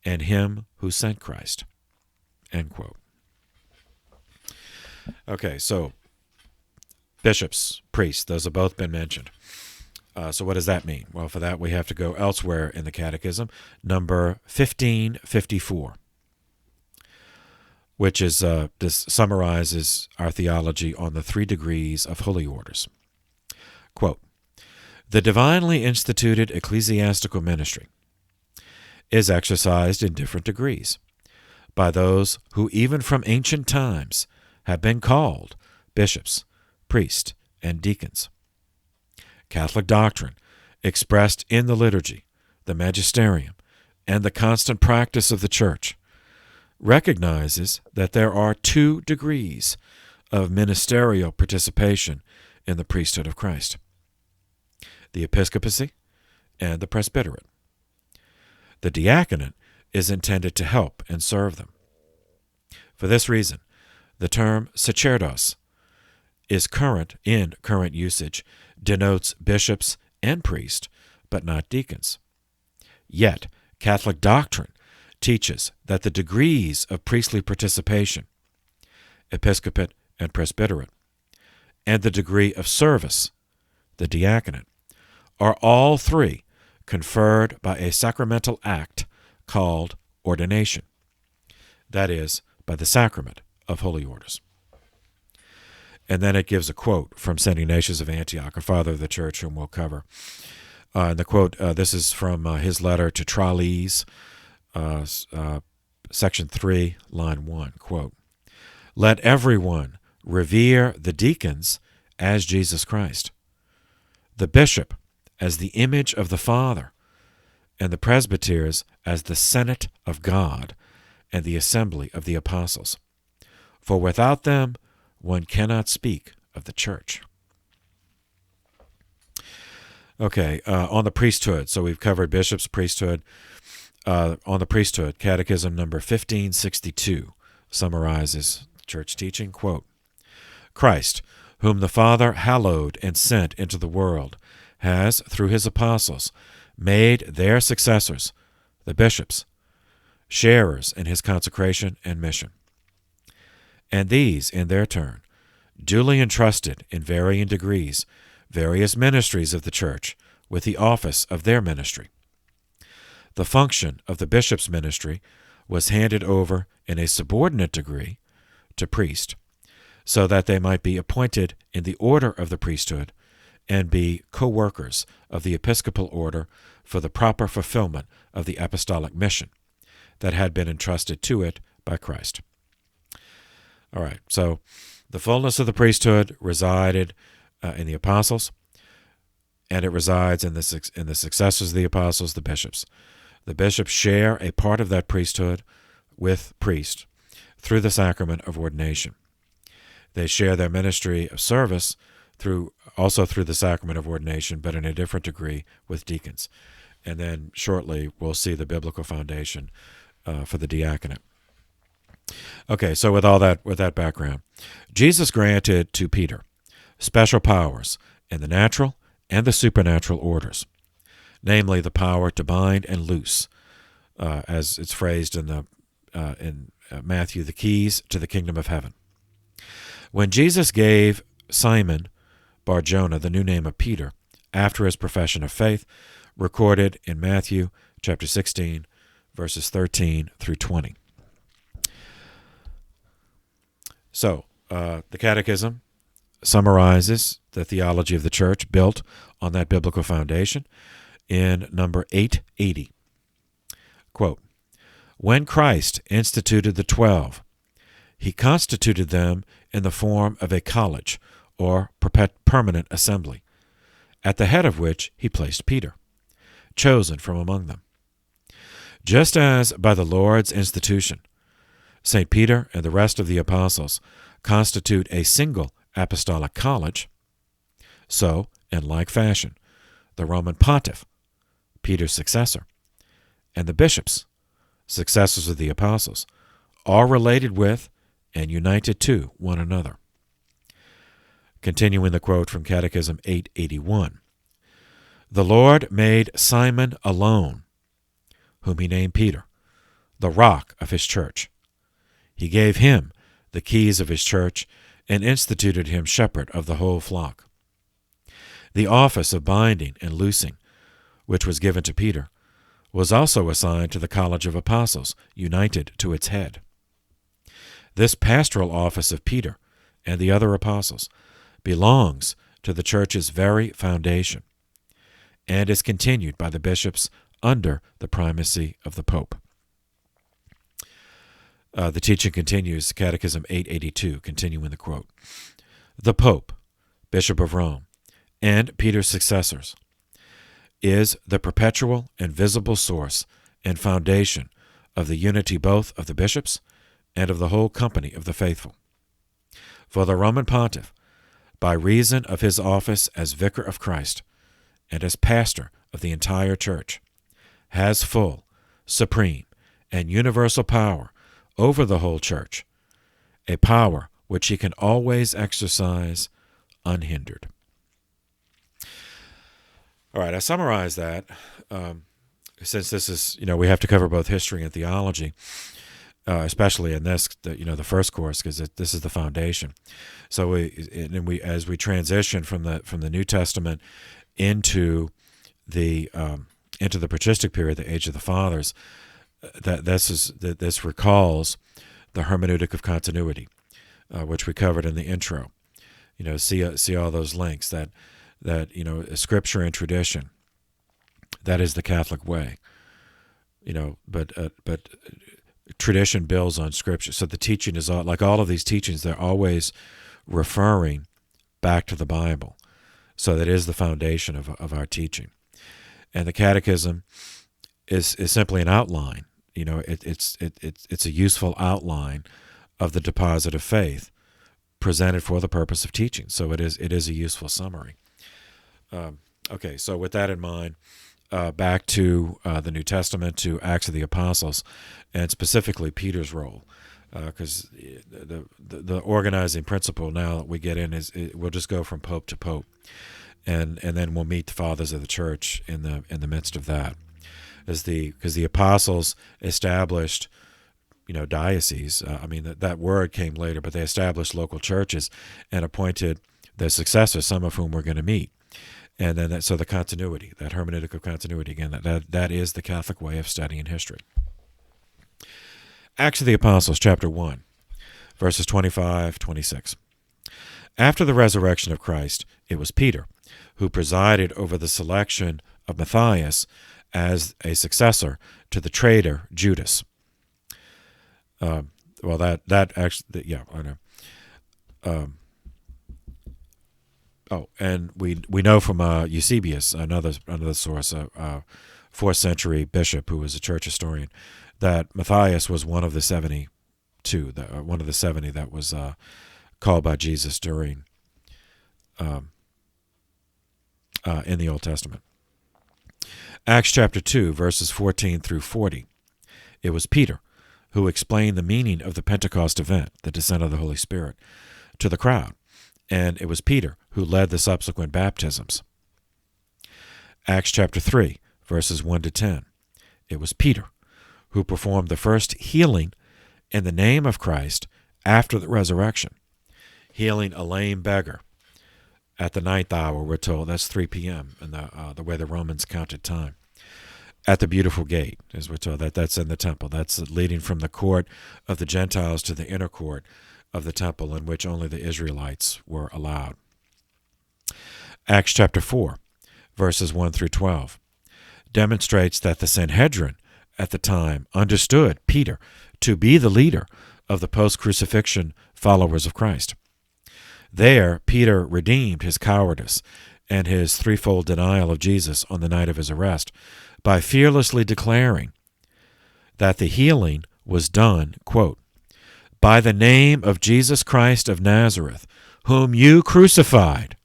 and him who sent Christ. End quote. Okay, so bishops, priests, those have both been mentioned. So what does that mean? Well, for that we have to go elsewhere in the Catechism, number 1554, which is this summarizes our theology on the 3 degrees of holy orders. Quote, the divinely instituted ecclesiastical ministry is exercised in different degrees by those who even from ancient times have been called bishops, priests, and deacons. Catholic doctrine, expressed in the liturgy, the magisterium, and the constant practice of the Church, recognizes that there are 2 degrees of ministerial participation in the priesthood of Christ: the episcopacy and the presbyterate. The diaconate is intended to help and serve them. For this reason, the term sacerdos is current usage, denotes bishops and priests, but not deacons. Yet, Catholic doctrine teaches that the degrees of priestly participation, episcopate and presbyterate, and the degree of service, the diaconate, are all 3 conferred by a sacramental act called ordination, that is, by the sacrament of holy orders. And then it gives a quote from St. Ignatius of Antioch, a father of the church whom we'll cover. And the quote, this is from his letter to Tralles, section 3, line 1, quote, let everyone revere the deacons as Jesus Christ, the bishop as the image of the Father, and the presbyters as the Senate of God and the assembly of the apostles. For without them, one cannot speak of the church. Okay, on the priesthood. So we've covered bishops, priesthood. On the priesthood, Catechism number 1562 summarizes church teaching, quote, Christ, whom the Father hallowed and sent into the world, has, through his apostles, made their successors, the bishops, sharers in his consecration and mission. And these, in their turn, duly entrusted in varying degrees various ministries of the Church with the office of their ministry. The function of the bishop's ministry was handed over in a subordinate degree to priest, so that they might be appointed in the order of the priesthood and be co-workers of the episcopal order for the proper fulfillment of the apostolic mission that had been entrusted to it by Christ. All right, so the fullness of the priesthood resided in the apostles, and it resides in the successors of the apostles, the bishops. The bishops share a part of that priesthood with priests through the sacrament of ordination. They share their ministry of service also through the sacrament of ordination, but in a different degree with deacons. And then shortly we'll see the biblical foundation for the diaconate. Okay, so with that background, Jesus granted to Peter special powers in the natural and the supernatural orders, namely the power to bind and loose, as it's phrased in Matthew, the keys to the kingdom of heaven. When Jesus gave Simon Bar-Jonah the new name of Peter, after his profession of faith, recorded in Matthew chapter 16, verses 13 through 20. So, the Catechism summarizes the theology of the Church built on that biblical foundation in number 880. Quote, "When Christ instituted the 12, he constituted them in the form of a college or permanent assembly, at the head of which he placed Peter, chosen from among them. Just as by the Lord's institution, St. Peter and the rest of the apostles constitute a single apostolic college, so, in like fashion, the Roman pontiff, Peter's successor, and the bishops, successors of the apostles, are related with and united to one another." Continuing the quote from Catechism 881, "The Lord made Simon alone, whom he named Peter, the rock of his church. He gave him the keys of his church and instituted him shepherd of the whole flock. The office of binding and loosing, which was given to Peter, was also assigned to the college of apostles, united to its head. This pastoral office of Peter and the other apostles belongs to the church's very foundation and is continued by the bishops under the primacy of the Pope." The teaching continues, Catechism 882, continuing the quote. "The Pope, Bishop of Rome, and Peter's successors, is the perpetual and visible source and foundation of the unity both of the bishops and of the whole company of the faithful. For the Roman pontiff, by reason of his office as vicar of Christ and as pastor of the entire church, has full, supreme, and universal power over the whole church, a power which he can always exercise unhindered." All right, I summarize that since this is, we have to cover both history and theology, especially in this, the first course, because this is the foundation. So as we transition from the New Testament into the patristic period, the Age of the Fathers, this recalls the hermeneutic of continuity, which we covered in the intro. See all those links that Scripture and tradition. That is the Catholic way. But tradition builds on Scripture. So the teaching is like all of these teachings. They're always referring back to the Bible. So that is the foundation of our teaching. And the Catechism is simply an outline. It's a useful outline of the deposit of faith presented for the purpose of teaching. So it is a useful summary. Okay, so with that in mind, back to the New Testament, to Acts of the Apostles, and specifically Peter's role, because the organizing principle now that we get in is we'll just go from pope to pope, and then we'll meet the fathers of the church in the midst of that, because the apostles established dioceses. That word came later, but they established local churches and appointed their successors, some of whom we're going to meet. And then so the continuity, that hermeneutic of continuity, again, that is the Catholic way of studying history. Acts of the Apostles, chapter 1, verses 25-26. After the resurrection of Christ, it was Peter who presided over the selection of Matthias as a successor to the traitor Judas. I know. And we know from Eusebius, another source, a 4th century bishop who was a church historian, that Matthias was one of the 72, one of the 70 that was called by Jesus during in the Old Testament. Acts chapter 2, verses 14 through 40. It was Peter who explained the meaning of the Pentecost event, the descent of the Holy Spirit, to the crowd. And it was Peter who led the subsequent baptisms. Acts chapter 3, verses 1-10. It was Peter who performed the first healing in the name of Christ after the resurrection, healing a lame beggar At the ninth hour, we're told, that's 3 p.m. in the way the Romans counted time. At the beautiful gate, as we're told, that's in the temple. That's leading from the court of the Gentiles to the inner court of the temple, in which only the Israelites were allowed. Acts chapter 4, verses 1 through 12, demonstrates that the Sanhedrin at the time understood Peter to be the leader of the post-crucifixion followers of Christ. There, Peter redeemed his cowardice and his threefold denial of Jesus on the night of his arrest by fearlessly declaring that the healing was done, quote, by the name of Jesus Christ of Nazareth, whom you crucified,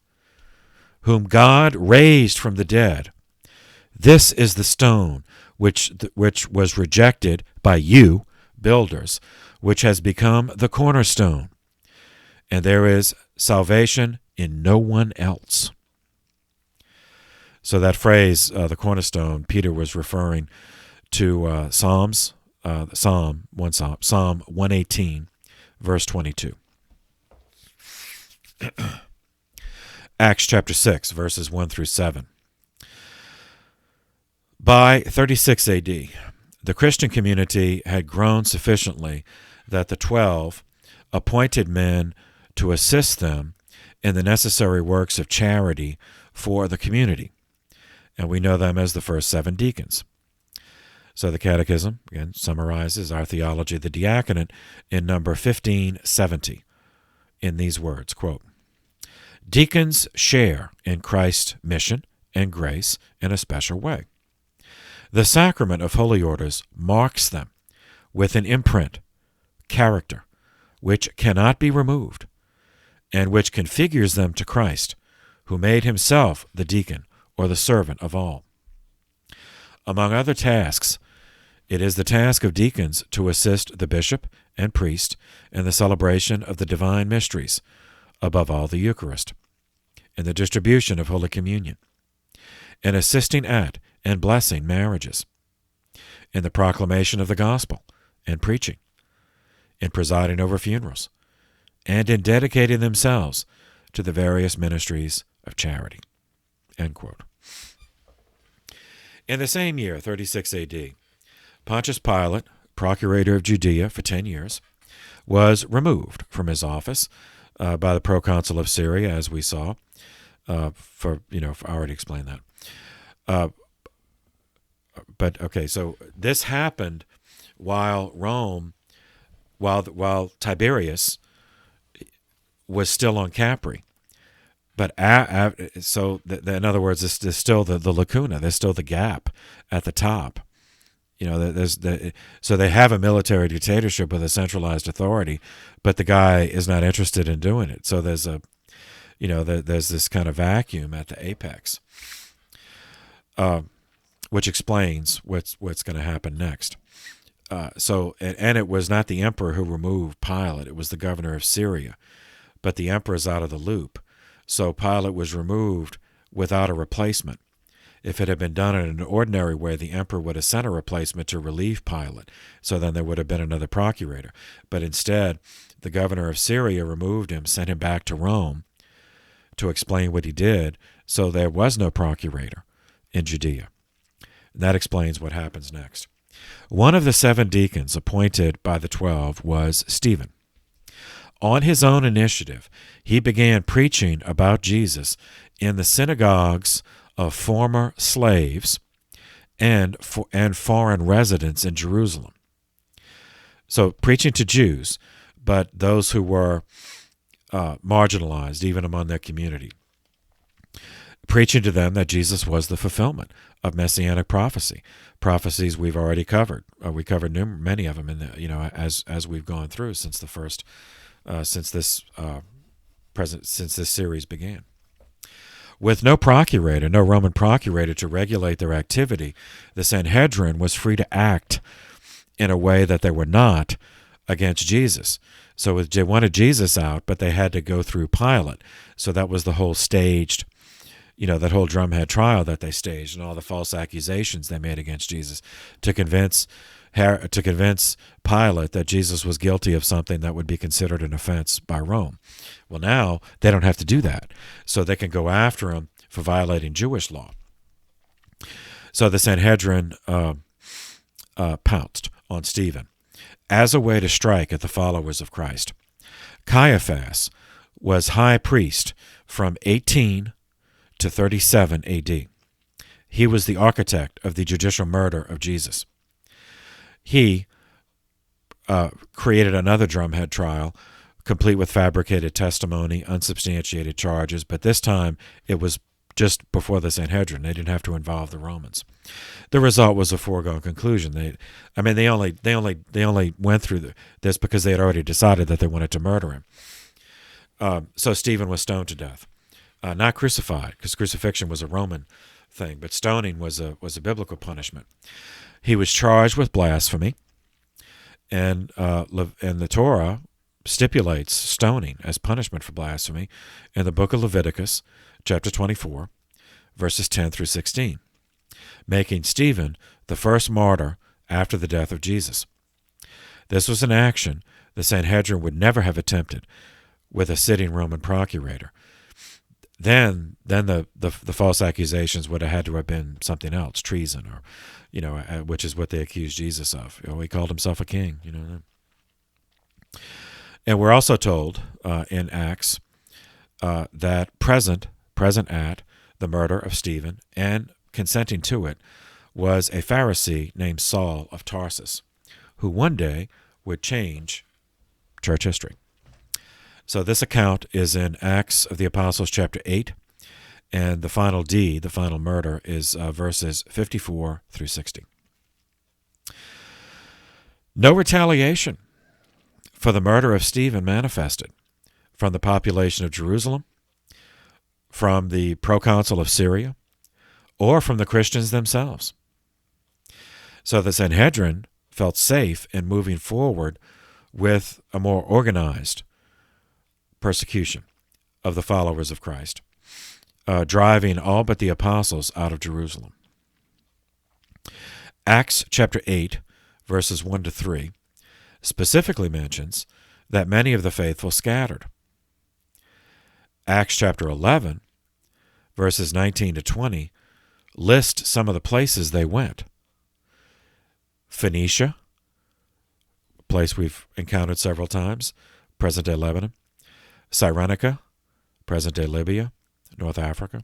whom God raised from the dead. This is the stone which was rejected by you, builders, which has become the cornerstone. And there is salvation in no one else. So that phrase, the cornerstone, Peter was referring to Psalm 118, verse 22. Acts chapter 6, verses 1 through 7. By 36 AD, the Christian community had grown sufficiently that the 12 appointed men to assist them in the necessary works of charity for the community. And we know them as the first 7 deacons. So the Catechism, again, summarizes our theology of the diaconate in number 1570 in these words, quote, deacons share in Christ's mission and grace in a special way. The sacrament of holy orders marks them with an imprint, character, which cannot be removed, and which configures them to Christ, who made himself the deacon or the servant of all. Among other tasks, it is the task of deacons to assist the bishop and priest in the celebration of the divine mysteries, above all the Eucharist, in the distribution of Holy Communion, in assisting at and blessing marriages, in the proclamation of the gospel and preaching, in presiding over funerals, and in dedicating themselves to the various ministries of charity. End quote. In the same year, 36 AD, Pontius Pilate, procurator of Judea for 10 years, was removed from his office by the proconsul of Syria, as we saw. I already explained that. But okay, so this happened while Tiberius was still on Capri. But in other words, there's still the lacuna. There's still the gap at the top. So they have a military dictatorship with a centralized authority, but the guy is not interested in doing it. So there's there's this kind of vacuum at the apex, which explains what's going to happen next. And it was not the emperor who removed Pilate; it was the governor of Syria. But the emperor is out of the loop. So Pilate was removed without a replacement. If it had been done in an ordinary way, the emperor would have sent a replacement to relieve Pilate. So then there would have been another procurator. But instead, the governor of Syria removed him, sent him back to Rome to explain what he did. So there was no procurator in Judea. And that explains what happens next. One of the 7 deacons appointed by the 12 was Stephen. On his own initiative, he began preaching about Jesus in the synagogues of former slaves and foreign residents in Jerusalem. So preaching to Jews, but those who were marginalized even among their community. Preaching to them that Jesus was the fulfillment of messianic prophecy. Prophecies we've already covered. We covered many of them as we've gone through since this series began. With no Roman procurator to regulate their activity, the Sanhedrin was free to act in a way that they were not against Jesus. So they wanted Jesus out, but they had to go through Pilate. So that was the whole staged, that whole drumhead trial that they staged and all the false accusations they made against Jesus to convince to convince Pilate that Jesus was guilty of something that would be considered an offense by Rome. Well, now they don't have to do that, so they can go after him for violating Jewish law. So the Sanhedrin pounced on Stephen as a way to strike at the followers of Christ. Caiaphas was high priest from 18 to 37 A.D. He was the architect of the judicial murder of Jesus. He created another drumhead trial, complete with fabricated testimony, unsubstantiated charges, but this time it was just before the Sanhedrin. They didn't have to involve the Romans. The result was a foregone conclusion. They only went through this because they had already decided that they wanted to murder him. So Stephen was stoned to death, not crucified, because crucifixion was a Roman thing, but stoning was a biblical punishment. He was charged with blasphemy, and the Torah stipulates stoning as punishment for blasphemy in the book of Leviticus, chapter 24, verses 10 through 16, making Stephen the first martyr after the death of Jesus. This was an action the Sanhedrin would never have attempted with a sitting Roman procurator. Then the false accusations would have had to have been something else, treason, or which is what they accused Jesus of. He called himself a king. And we're also told in Acts that present at the murder of Stephen and consenting to it was a Pharisee named Saul of Tarsus, who one day would change church history. So this account is in Acts of the Apostles, chapter 8, and the final D, the final murder, is verses 54 through 60. No retaliation for the murder of Stephen manifested from the population of Jerusalem, from the proconsul of Syria, or from the Christians themselves. So the Sanhedrin felt safe in moving forward with a more organized persecution of the followers of Christ, driving all but the apostles out of Jerusalem. Acts chapter 8, verses 1 to 3, specifically mentions that many of the faithful scattered. Acts chapter 11, verses 19 to 20, list some of the places they went. Phoenicia, a place we've encountered several times, present-day Lebanon. Cyrenaica, present-day Libya, North Africa.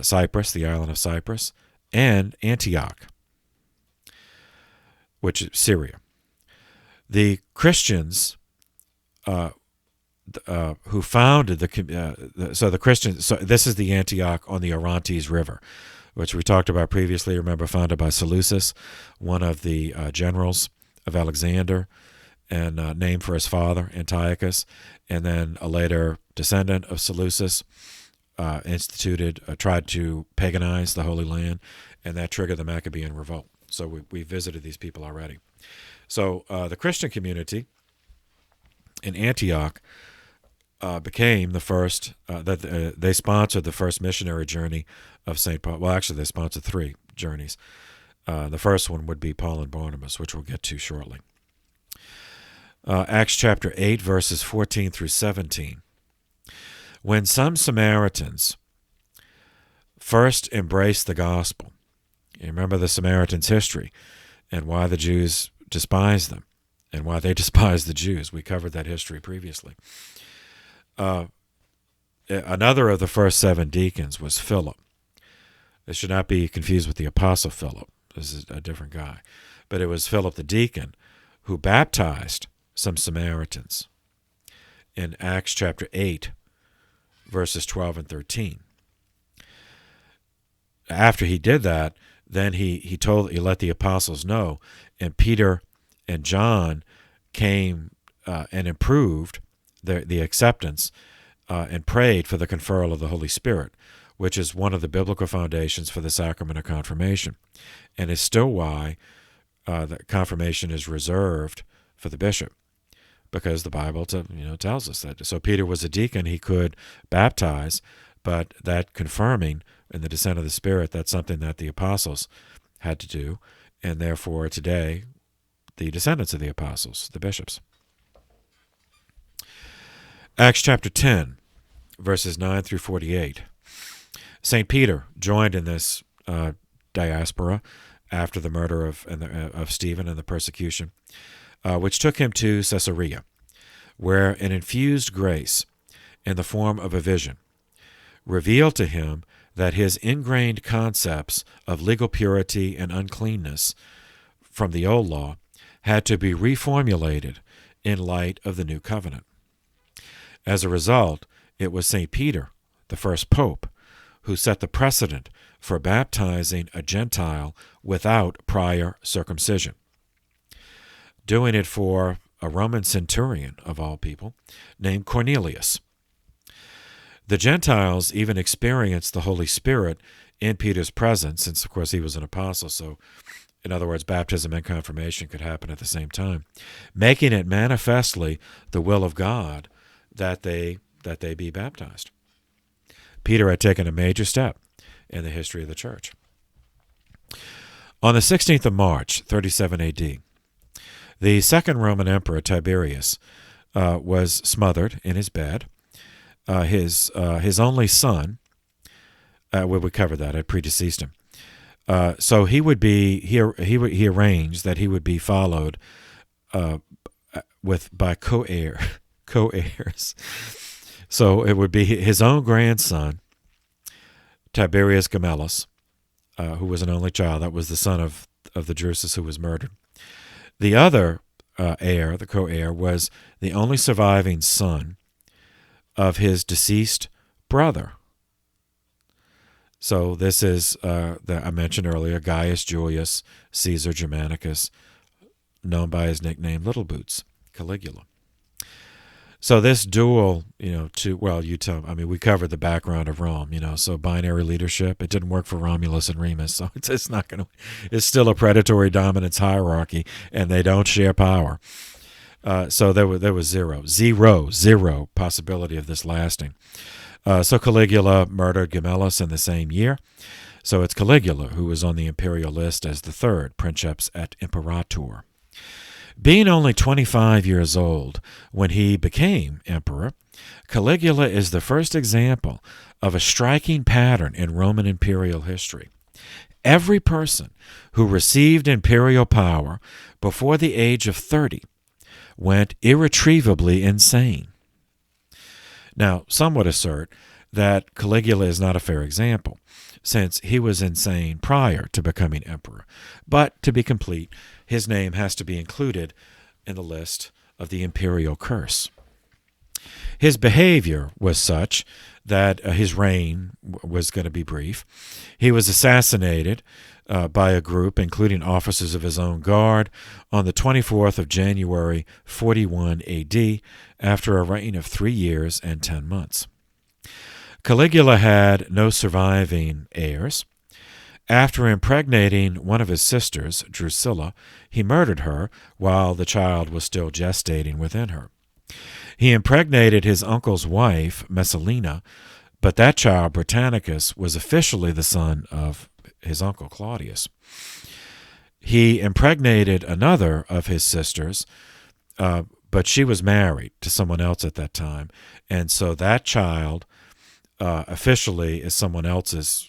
Cyprus, the island of Cyprus. And Antioch, which is Syria. The Christians who founded the Christians, so this is the Antioch on the Orontes River, which we talked about previously, remember, founded by Seleucus, one of the generals of Alexander, and named for his father, Antiochus, and then a later descendant of Seleucus tried to paganize the Holy Land, and that triggered the Maccabean revolt. So we visited these people already. So the Christian community in Antioch became the first, they sponsored the first missionary journey of St. Paul. Well, actually, they sponsored 3 journeys. The first one would be Paul and Barnabas, which we'll get to shortly. Acts chapter 8, verses 14 through 17. When some Samaritans first embraced the gospel, you remember the Samaritans' history and why the Jews despised them and why they despised the Jews. We covered that history previously. Another of the first 7 deacons was Philip. This should not be confused with the Apostle Philip. This is a different guy. But it was Philip the deacon who baptized some Samaritans in Acts chapter 8, verses 12 and 13. After he did that, then he let the apostles know, and Peter and John came and improved the acceptance and prayed for the conferral of the Holy Spirit, which is one of the biblical foundations for the sacrament of confirmation, and is still why the confirmation is reserved for the bishop, because the Bible tells us that. So Peter was a deacon; he could baptize, but that confirming in the descent of the Spirit, that's something that the apostles had to do, and therefore today the descendants of the apostles, the bishops. Acts chapter 10, verses 9 through 48. St. Peter joined in this diaspora after the murder of Stephen and the persecution, which took him to Caesarea, where an infused grace in the form of a vision revealed to him that his ingrained concepts of legal purity and uncleanness from the old law had to be reformulated in light of the new covenant. As a result, it was St. Peter, the first pope, who set the precedent for baptizing a Gentile without prior circumcision, doing it for a Roman centurion, of all people, named Cornelius. The Gentiles even experienced the Holy Spirit in Peter's presence, since, of course, he was an apostle, so in other words, baptism and confirmation could happen at the same time, making it manifestly the will of God that they be baptized. Peter had taken a major step in the history of the church. On the 16th of March, 37 A.D., the second Roman emperor, Tiberius, was smothered in his bed. His only son, we covered that, had predeceased him. So he arranged that he would be followed by co-heirs. So it would be his own grandson, Tiberius Gemellus, who was an only child. That was the son of the Drusus who was murdered. The other heir, the co-heir, was the only surviving son of his deceased brother. So this is, I mentioned earlier, Gaius Julius Caesar Germanicus, known by his nickname Little Boots, Caligula. So this duel, we covered the background of Rome, so binary leadership, it didn't work for Romulus and Remus, so it's still a predatory dominance hierarchy, and they don't share power. So there was zero possibility of this lasting. So Caligula murdered Gemellus in the same year. So it's Caligula who was on the imperial list as the third princeps et imperator. Being only 25 years old when he became emperor, Caligula is the first example of a striking pattern in Roman imperial history. Every person who received imperial power before the age of 30 went irretrievably insane. Now, some would assert that Caligula is not a fair example, since he was insane prior to becoming emperor. But to be complete, his name has to be included in the list of the imperial curse. His behavior was such that his reign was going to be brief. He was assassinated by a group, including officers of his own guard, on the 24th of January, 41 A.D., after a reign of 3 years and 10 months. Caligula had no surviving heirs. After impregnating one of his sisters, Drusilla, he murdered her while the child was still gestating within her. He impregnated his uncle's wife, Messalina, but that child, Britannicus, was officially the son of his uncle Claudius. He impregnated another of his sisters, but she was married to someone else at that time, and so that child officially is someone else's,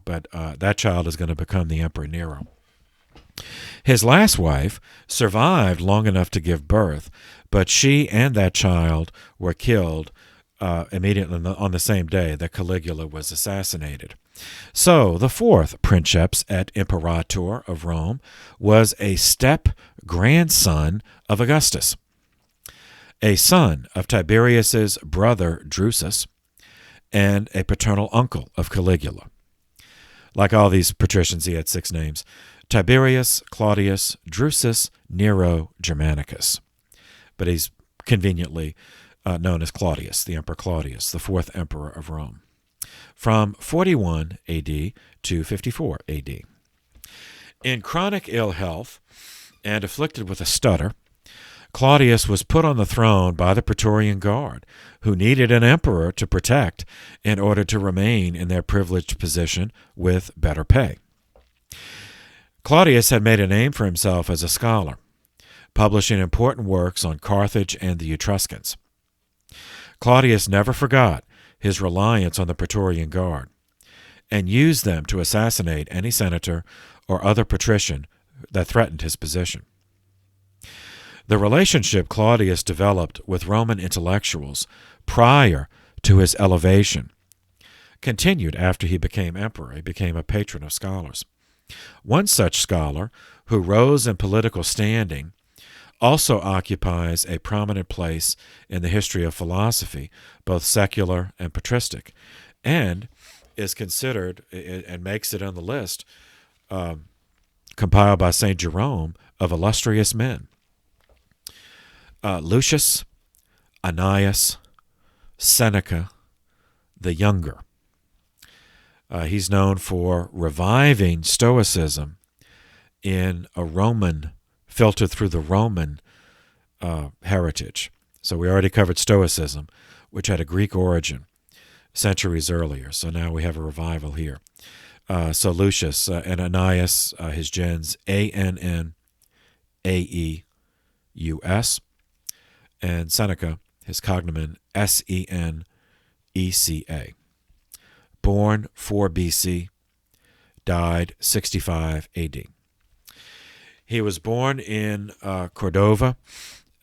but that child is going to become the Emperor Nero. His last wife survived long enough to give birth, but she and that child were killed immediately on the same day that Caligula was assassinated. So the fourth princeps et imperator of Rome was a step-grandson of Augustus, a son of Tiberius's brother Drusus, and a paternal uncle of Caligula. Like all these patricians, he had 6 names: Tiberius, Claudius, Drusus, Nero, Germanicus. But he's conveniently known as Claudius, the Emperor Claudius, the 4th emperor of Rome, from 41 A.D. to 54 A.D. In chronic ill health and afflicted with a stutter, Claudius was put on the throne by the Praetorian Guard, who needed an emperor to protect in order to remain in their privileged position with better pay. Claudius had made a name for himself as a scholar, publishing important works on Carthage and the Etruscans. Claudius never forgot his reliance on the Praetorian Guard and used them to assassinate any senator or other patrician that threatened his position. The relationship Claudius developed with Roman intellectuals prior to his elevation continued after he became emperor. He became a patron of scholars. One such scholar who rose in political standing also occupies a prominent place in the history of philosophy, both secular and patristic, and is considered, and makes it on the list, compiled by St. Jerome, of illustrious men. Lucius Annaeus Seneca the Younger. He's known for reviving Stoicism in a Roman, filtered through the Roman heritage. So we already covered Stoicism, which had a Greek origin centuries earlier. So now we have a revival here. So Lucius and Annaeus, his gens, Annaeus, and Seneca, his cognomen, Seneca. Born 4 BC, died 65 AD. He was born in Cordova,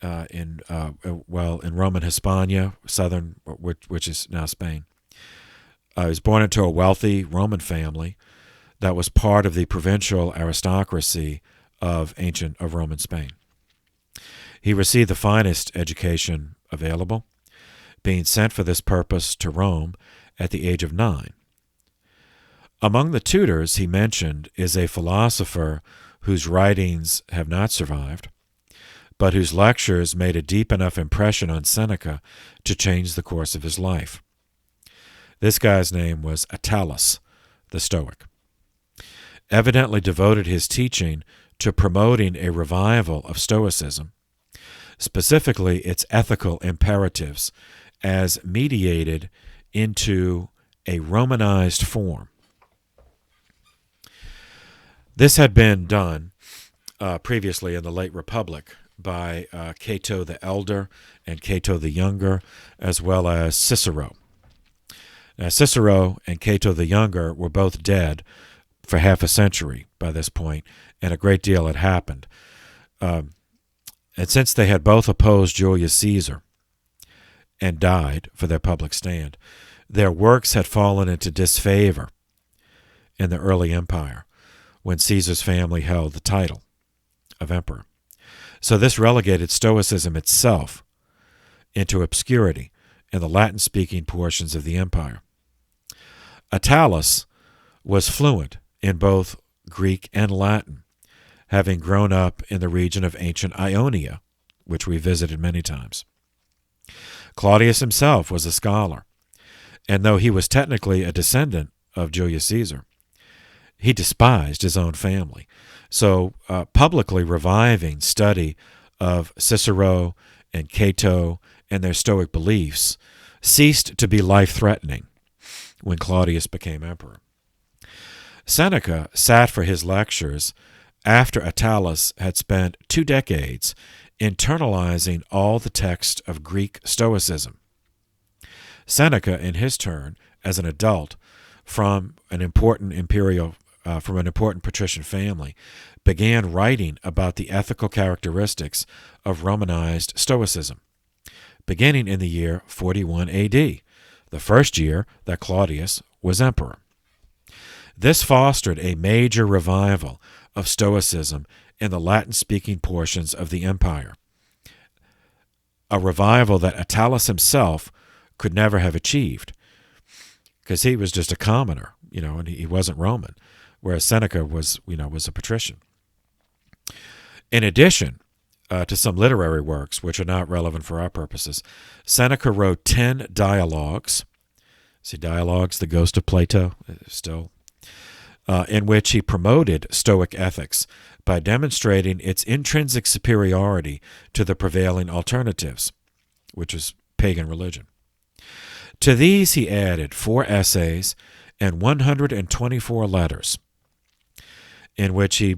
in Roman Hispania, southern, which is now Spain. He was born into a wealthy Roman family that was part of the provincial aristocracy of Roman Spain. He received the finest education available, being sent for this purpose to Rome at the age of 9. Among the tutors he mentioned is a philosopher whose writings have not survived, but whose lectures made a deep enough impression on Seneca to change the course of his life. This guy's name was Attalus, the Stoic. Evidently devoted his teaching to promoting a revival of Stoicism, specifically its ethical imperatives, as mediated into a Romanized form. This had been done previously in the late Republic by Cato the Elder and Cato the Younger, as well as Cicero. Now, Cicero and Cato the Younger were both dead for half a century by this point, and a great deal had happened. And since they had both opposed Julius Caesar and died for their public stand, their works had fallen into disfavor in the early empire when Caesar's family held the title of emperor. So this relegated Stoicism itself into obscurity in the Latin-speaking portions of the empire. Attalus was fluent in both Greek and Latin, having grown up in the region of ancient Ionia, which we visited many times. Claudius himself was a scholar, and though he was technically a descendant of Julius Caesar, he despised his own family. So publicly reviving study of Cicero and Cato and their Stoic beliefs ceased to be life-threatening when Claudius became emperor. Seneca sat for his lectures after Attalus had spent 2 decades internalizing all the text of Greek Stoicism. Seneca, in his turn, as an adult from an important patrician family, began writing about the ethical characteristics of Romanized Stoicism, beginning in the year 41 AD, the first year that Claudius was emperor. This fostered a major revival of Stoicism in the Latin-speaking portions of the empire, a revival that Attalus himself could never have achieved, because he was just a commoner, and he wasn't Roman, whereas Seneca was a patrician. In addition to some literary works, which are not relevant for our purposes, Seneca wrote 10 dialogues. See, dialogues, the ghost of Plato, still, in which he promoted Stoic ethics by demonstrating its intrinsic superiority to the prevailing alternatives, which is pagan religion. To these he added 4 essays and 124 letters, in which he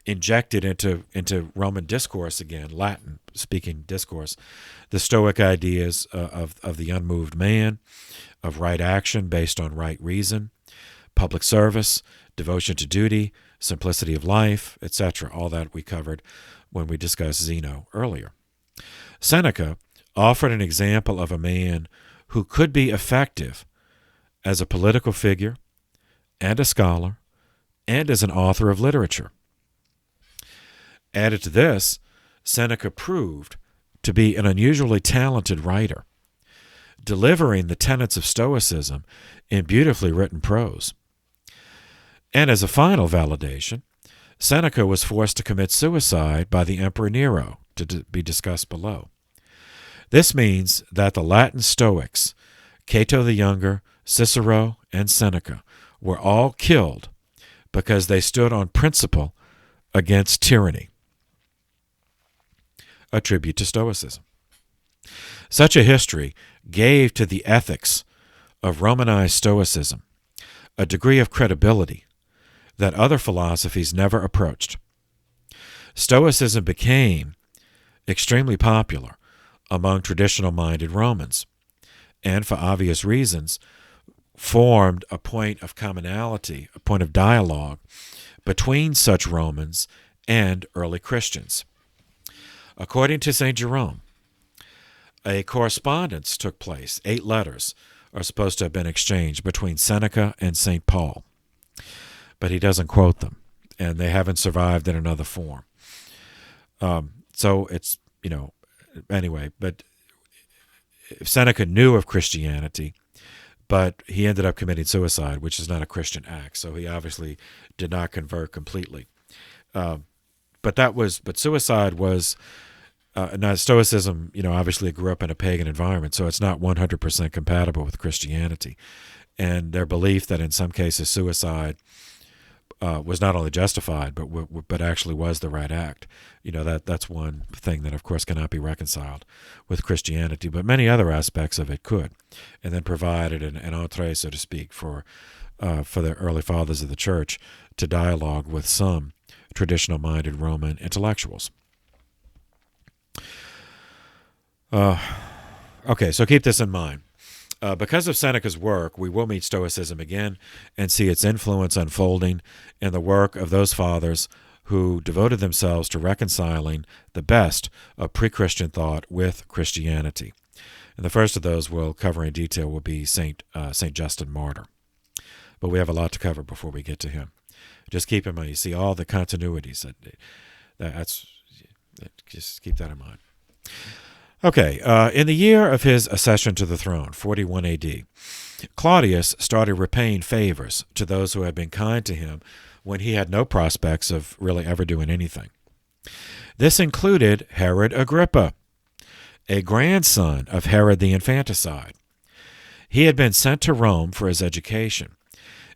injected into Roman discourse again, Latin-speaking discourse, the Stoic ideas of the unmoved man, of right action based on right reason, public service, devotion to duty, simplicity of life, etc. All that we covered when we discussed Zeno earlier. Seneca offered an example of a man who could be effective as a political figure and a scholar and as an author of literature. Added to this, Seneca proved to be an unusually talented writer, delivering the tenets of Stoicism in beautifully written prose. And as a final validation, Seneca was forced to commit suicide by the Emperor Nero, to be discussed below. This means that the Latin Stoics, Cato the Younger, Cicero, and Seneca, were all killed because they stood on principle against tyranny. A tribute to Stoicism. Such a history gave to the ethics of Romanized Stoicism a degree of credibility that other philosophies never approached. Stoicism became extremely popular among traditional-minded Romans, and for obvious reasons, formed a point of commonality, a point of dialogue between such Romans and early Christians. According to St. Jerome, a correspondence took place. 8 letters are supposed to have been exchanged between Seneca and St. Paul, but he doesn't quote them, and they haven't survived in another form. So it's, anyway, but Seneca knew of Christianity, but he ended up committing suicide, which is not a Christian act, so he obviously did not convert completely. But suicide was, now Stoicism, obviously grew up in a pagan environment, so it's not 100% compatible with Christianity. And their belief that in some cases suicide was not only justified, but actually was the right act. That's one thing that, of course, cannot be reconciled with Christianity, but many other aspects of it could, and then provided an entree, so to speak, for the early fathers of the church to dialogue with some traditional-minded Roman intellectuals. Okay, so keep this in mind. Because of Seneca's work, we will meet Stoicism again and see its influence unfolding in the work of those fathers who devoted themselves to reconciling the best of pre-Christian thought with Christianity. And the first of those we'll cover in detail will be Saint Justin Martyr. But we have a lot to cover before we get to him. Just keep in mind, you see all the continuities. Just keep that in mind. Okay, in the year of his accession to the throne, 41 AD, Claudius started repaying favors to those who had been kind to him when he had no prospects of really ever doing anything. This included Herod Agrippa, a grandson of Herod the Infanticide. He had been sent to Rome for his education,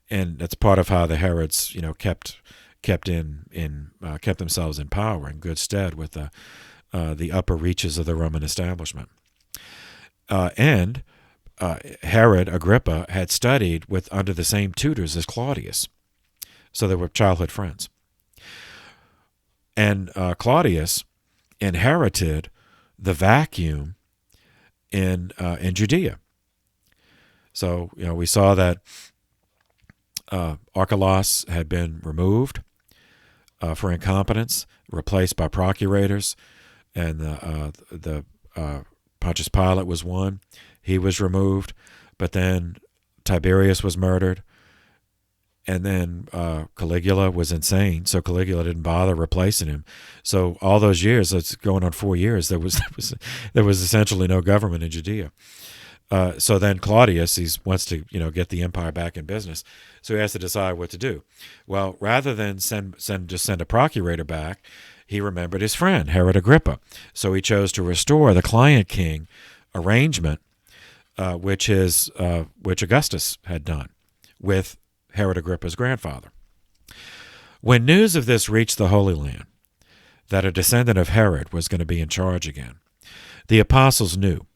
and that's part of how the Herods, kept themselves in power in good stead with the upper reaches of the Roman establishment. And Herod Agrippa had studied under the same tutors as Claudius, so they were childhood friends. And Claudius inherited the vacuum in Judea. So we saw that Archelaus had been removed for incompetence, replaced by procurators. And the Pontius Pilate was one. He was removed, but then Tiberius was murdered, and then Caligula was insane, so Caligula didn't bother replacing him. So all those years, it's going on 4 years, there was essentially no government in Judea. So then Claudius, he wants to get the empire back in business, so he has to decide what to do. Well, rather than send a procurator back, he remembered his friend, Herod Agrippa. So he chose to restore the client king arrangement, which Augustus had done with Herod Agrippa's grandfather. When news of this reached the Holy Land, that a descendant of Herod was going to be in charge again, the apostles knew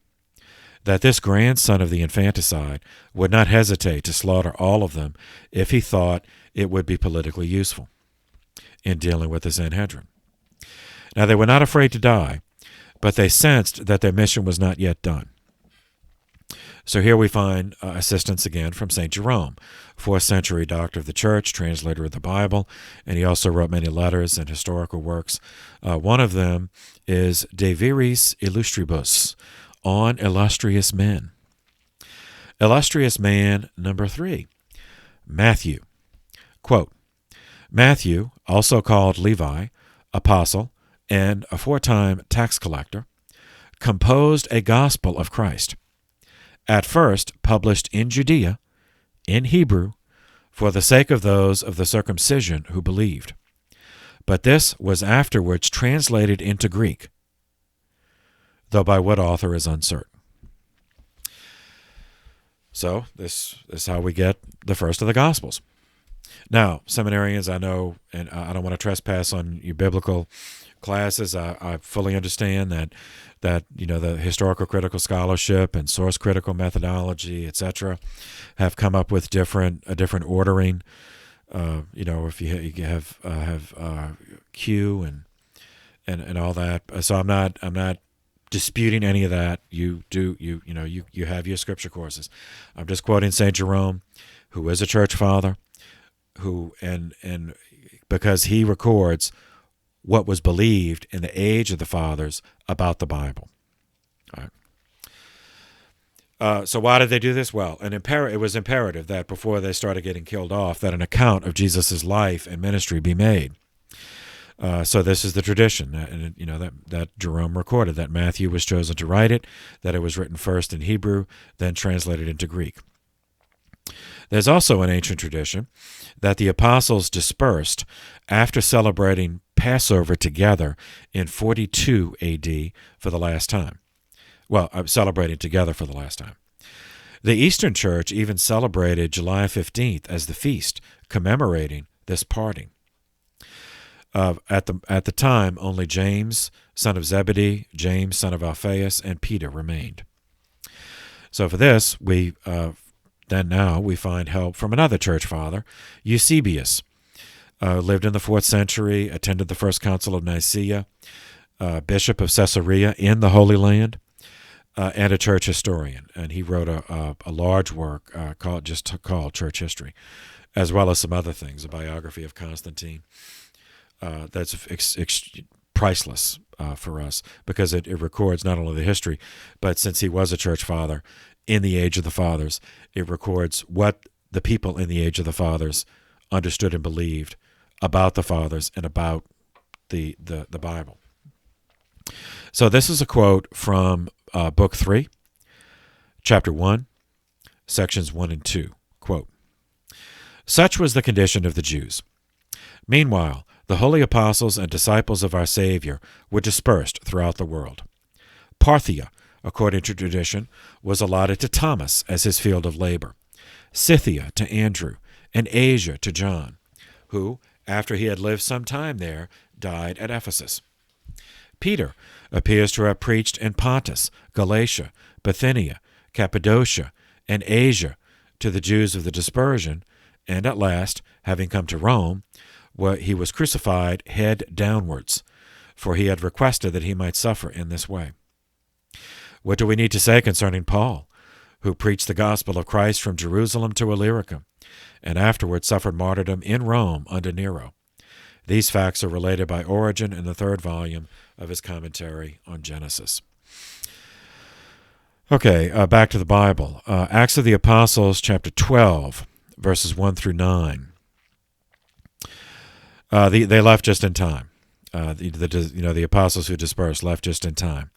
that this grandson of the infanticide would not hesitate to slaughter all of them if he thought it would be politically useful. in dealing with the Sanhedrin. Now, they were not afraid to die, but they sensed that their mission was not yet done. So here we find assistance again from St. Jerome, 4th century doctor of the church, translator of the Bible, and he also wrote many letters and historical works. One of them is De Viris Illustribus, on illustrious men. Illustrious man number 3, Matthew. Quote, Matthew, also called Levi, apostle, and aforetime tax collector, composed a gospel of Christ, at first published in Judea, in Hebrew, for the sake of those of the circumcision who believed. But this was afterwards translated into Greek, though by what author is uncertain. So this is how we get the first of the Gospels. Now, seminarians, I know, and I don't want to trespass on your biblical classes. I fully understand that the historical critical scholarship and source critical methodology, etc., have come up with a different ordering. If you have Q and all that. So I'm not disputing any of that. You have your scripture courses. I'm just quoting St. Jerome, who is a church father, who and because he records what was believed in the age of the fathers about the Bible. All right. So why did they do this? Well, it was imperative that before they started getting killed off, that an account of Jesus' life and ministry be made. So this is the tradition, that Jerome recorded, that Matthew was chosen to write it, that it was written first in Hebrew, then translated into Greek. There's also an ancient tradition that the apostles dispersed after celebrating Passover together in 42 A.D. for the last time. Well, celebrating together for the last time. The Eastern Church even celebrated July 15th as the feast commemorating this parting. At the time, only James, son of Zebedee, James, son of Alphaeus, and Peter remained. So for this, we find help from another church father, Eusebius, lived in the 4th century, attended the First Council of Nicaea, bishop of Caesarea in the Holy Land, and a church historian. And he wrote a large work called Church History, as well as some other things, a biography of Constantine. That's priceless for us, because it records not only the history, but since he was a church father in the age of the fathers, it records what the people in the age of the fathers understood and believed about the fathers and about the Bible. So this is a quote from Book 3, Chapter 1, Sections 1 and 2. Quote, Such was the condition of the Jews. Meanwhile, the holy apostles and disciples of our Savior were dispersed throughout the world. Parthia, according to tradition, was allotted to Thomas as his field of labor, Scythia to Andrew, and Asia to John, who, after he had lived some time there, died at Ephesus. Peter appears to have preached in Pontus, Galatia, Bithynia, Cappadocia, and Asia to the Jews of the dispersion, and at last, having come to Rome, he was crucified head downwards, for he had requested that he might suffer in this way. What do we need to say concerning Paul, who preached the gospel of Christ from Jerusalem to Illyricum, and afterwards suffered martyrdom in Rome under Nero? These facts are related by Origen in the 3rd volume of his commentary on Genesis. Okay, back to the Bible. Acts of the Apostles, chapter 12, verses 1 through 9. They left just in time. The apostles who dispersed left just in time.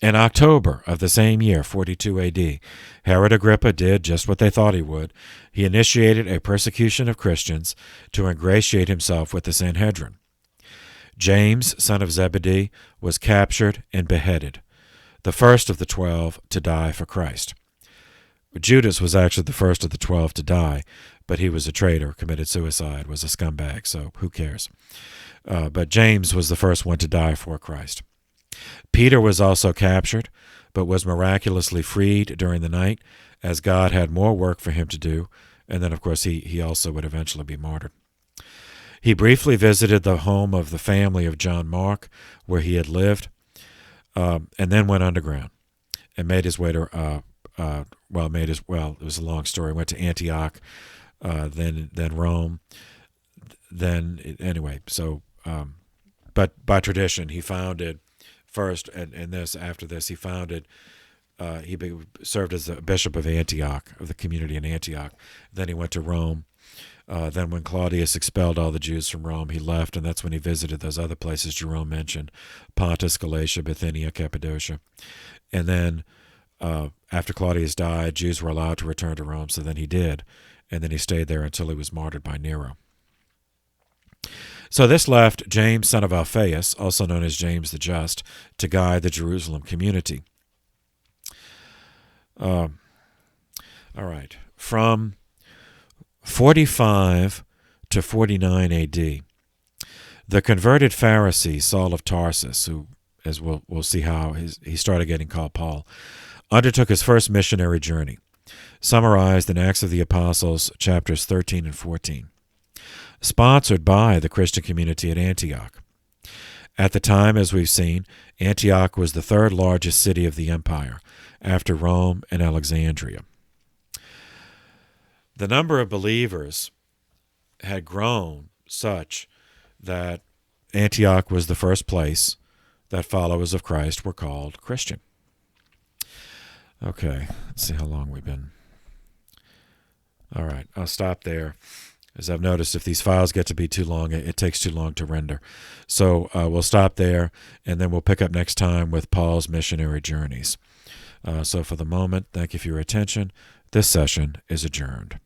In October of the same year, 42 A.D., Herod Agrippa did just what they thought he would. He initiated a persecution of Christians to ingratiate himself with the Sanhedrin. James, son of Zebedee, was captured and beheaded, the first of the 12 to die for Christ. Judas was actually the first of the 12 to die, but he was a traitor, committed suicide, was a scumbag, so who cares? But James was the first one to die for Christ. Peter was also captured, but was miraculously freed during the night, as God had more work for him to do, and then, of course, he also would eventually be martyred. He briefly visited the home of the family of John Mark, where he had lived, and then went underground and made his way to, it was a long story. Went to Antioch, then Rome, but by tradition, he founded first, after this, he founded, served as the bishop of Antioch, of the community in Antioch. Then he went to Rome. Then when Claudius expelled all the Jews from Rome, he left, and that's when he visited those other places Jerome mentioned, Pontus, Galatia, Bithynia, Cappadocia. And then after Claudius died, Jews were allowed to return to Rome, so then he did. And then he stayed there until he was martyred by Nero. So this left James, son of Alphaeus, also known as James the Just, to guide the Jerusalem community. All right. From 45 to 49 A.D., the converted Pharisee, Saul of Tarsus, who, as we'll see how he started getting called Paul, undertook his first missionary journey, summarized in Acts of the Apostles, chapters 13 and 14, sponsored by the Christian community at Antioch. At the time, as we've seen, Antioch was the third largest city of the empire, after Rome and Alexandria. The number of believers had grown such that Antioch was the first place that followers of Christ were called Christian. Okay, let's see how long we've been. All right, I'll stop there. As I've noticed, if these files get to be too long, it takes too long to render. So we'll stop there, and then we'll pick up next time with Paul's missionary journeys. So for the moment, thank you for your attention. This session is adjourned.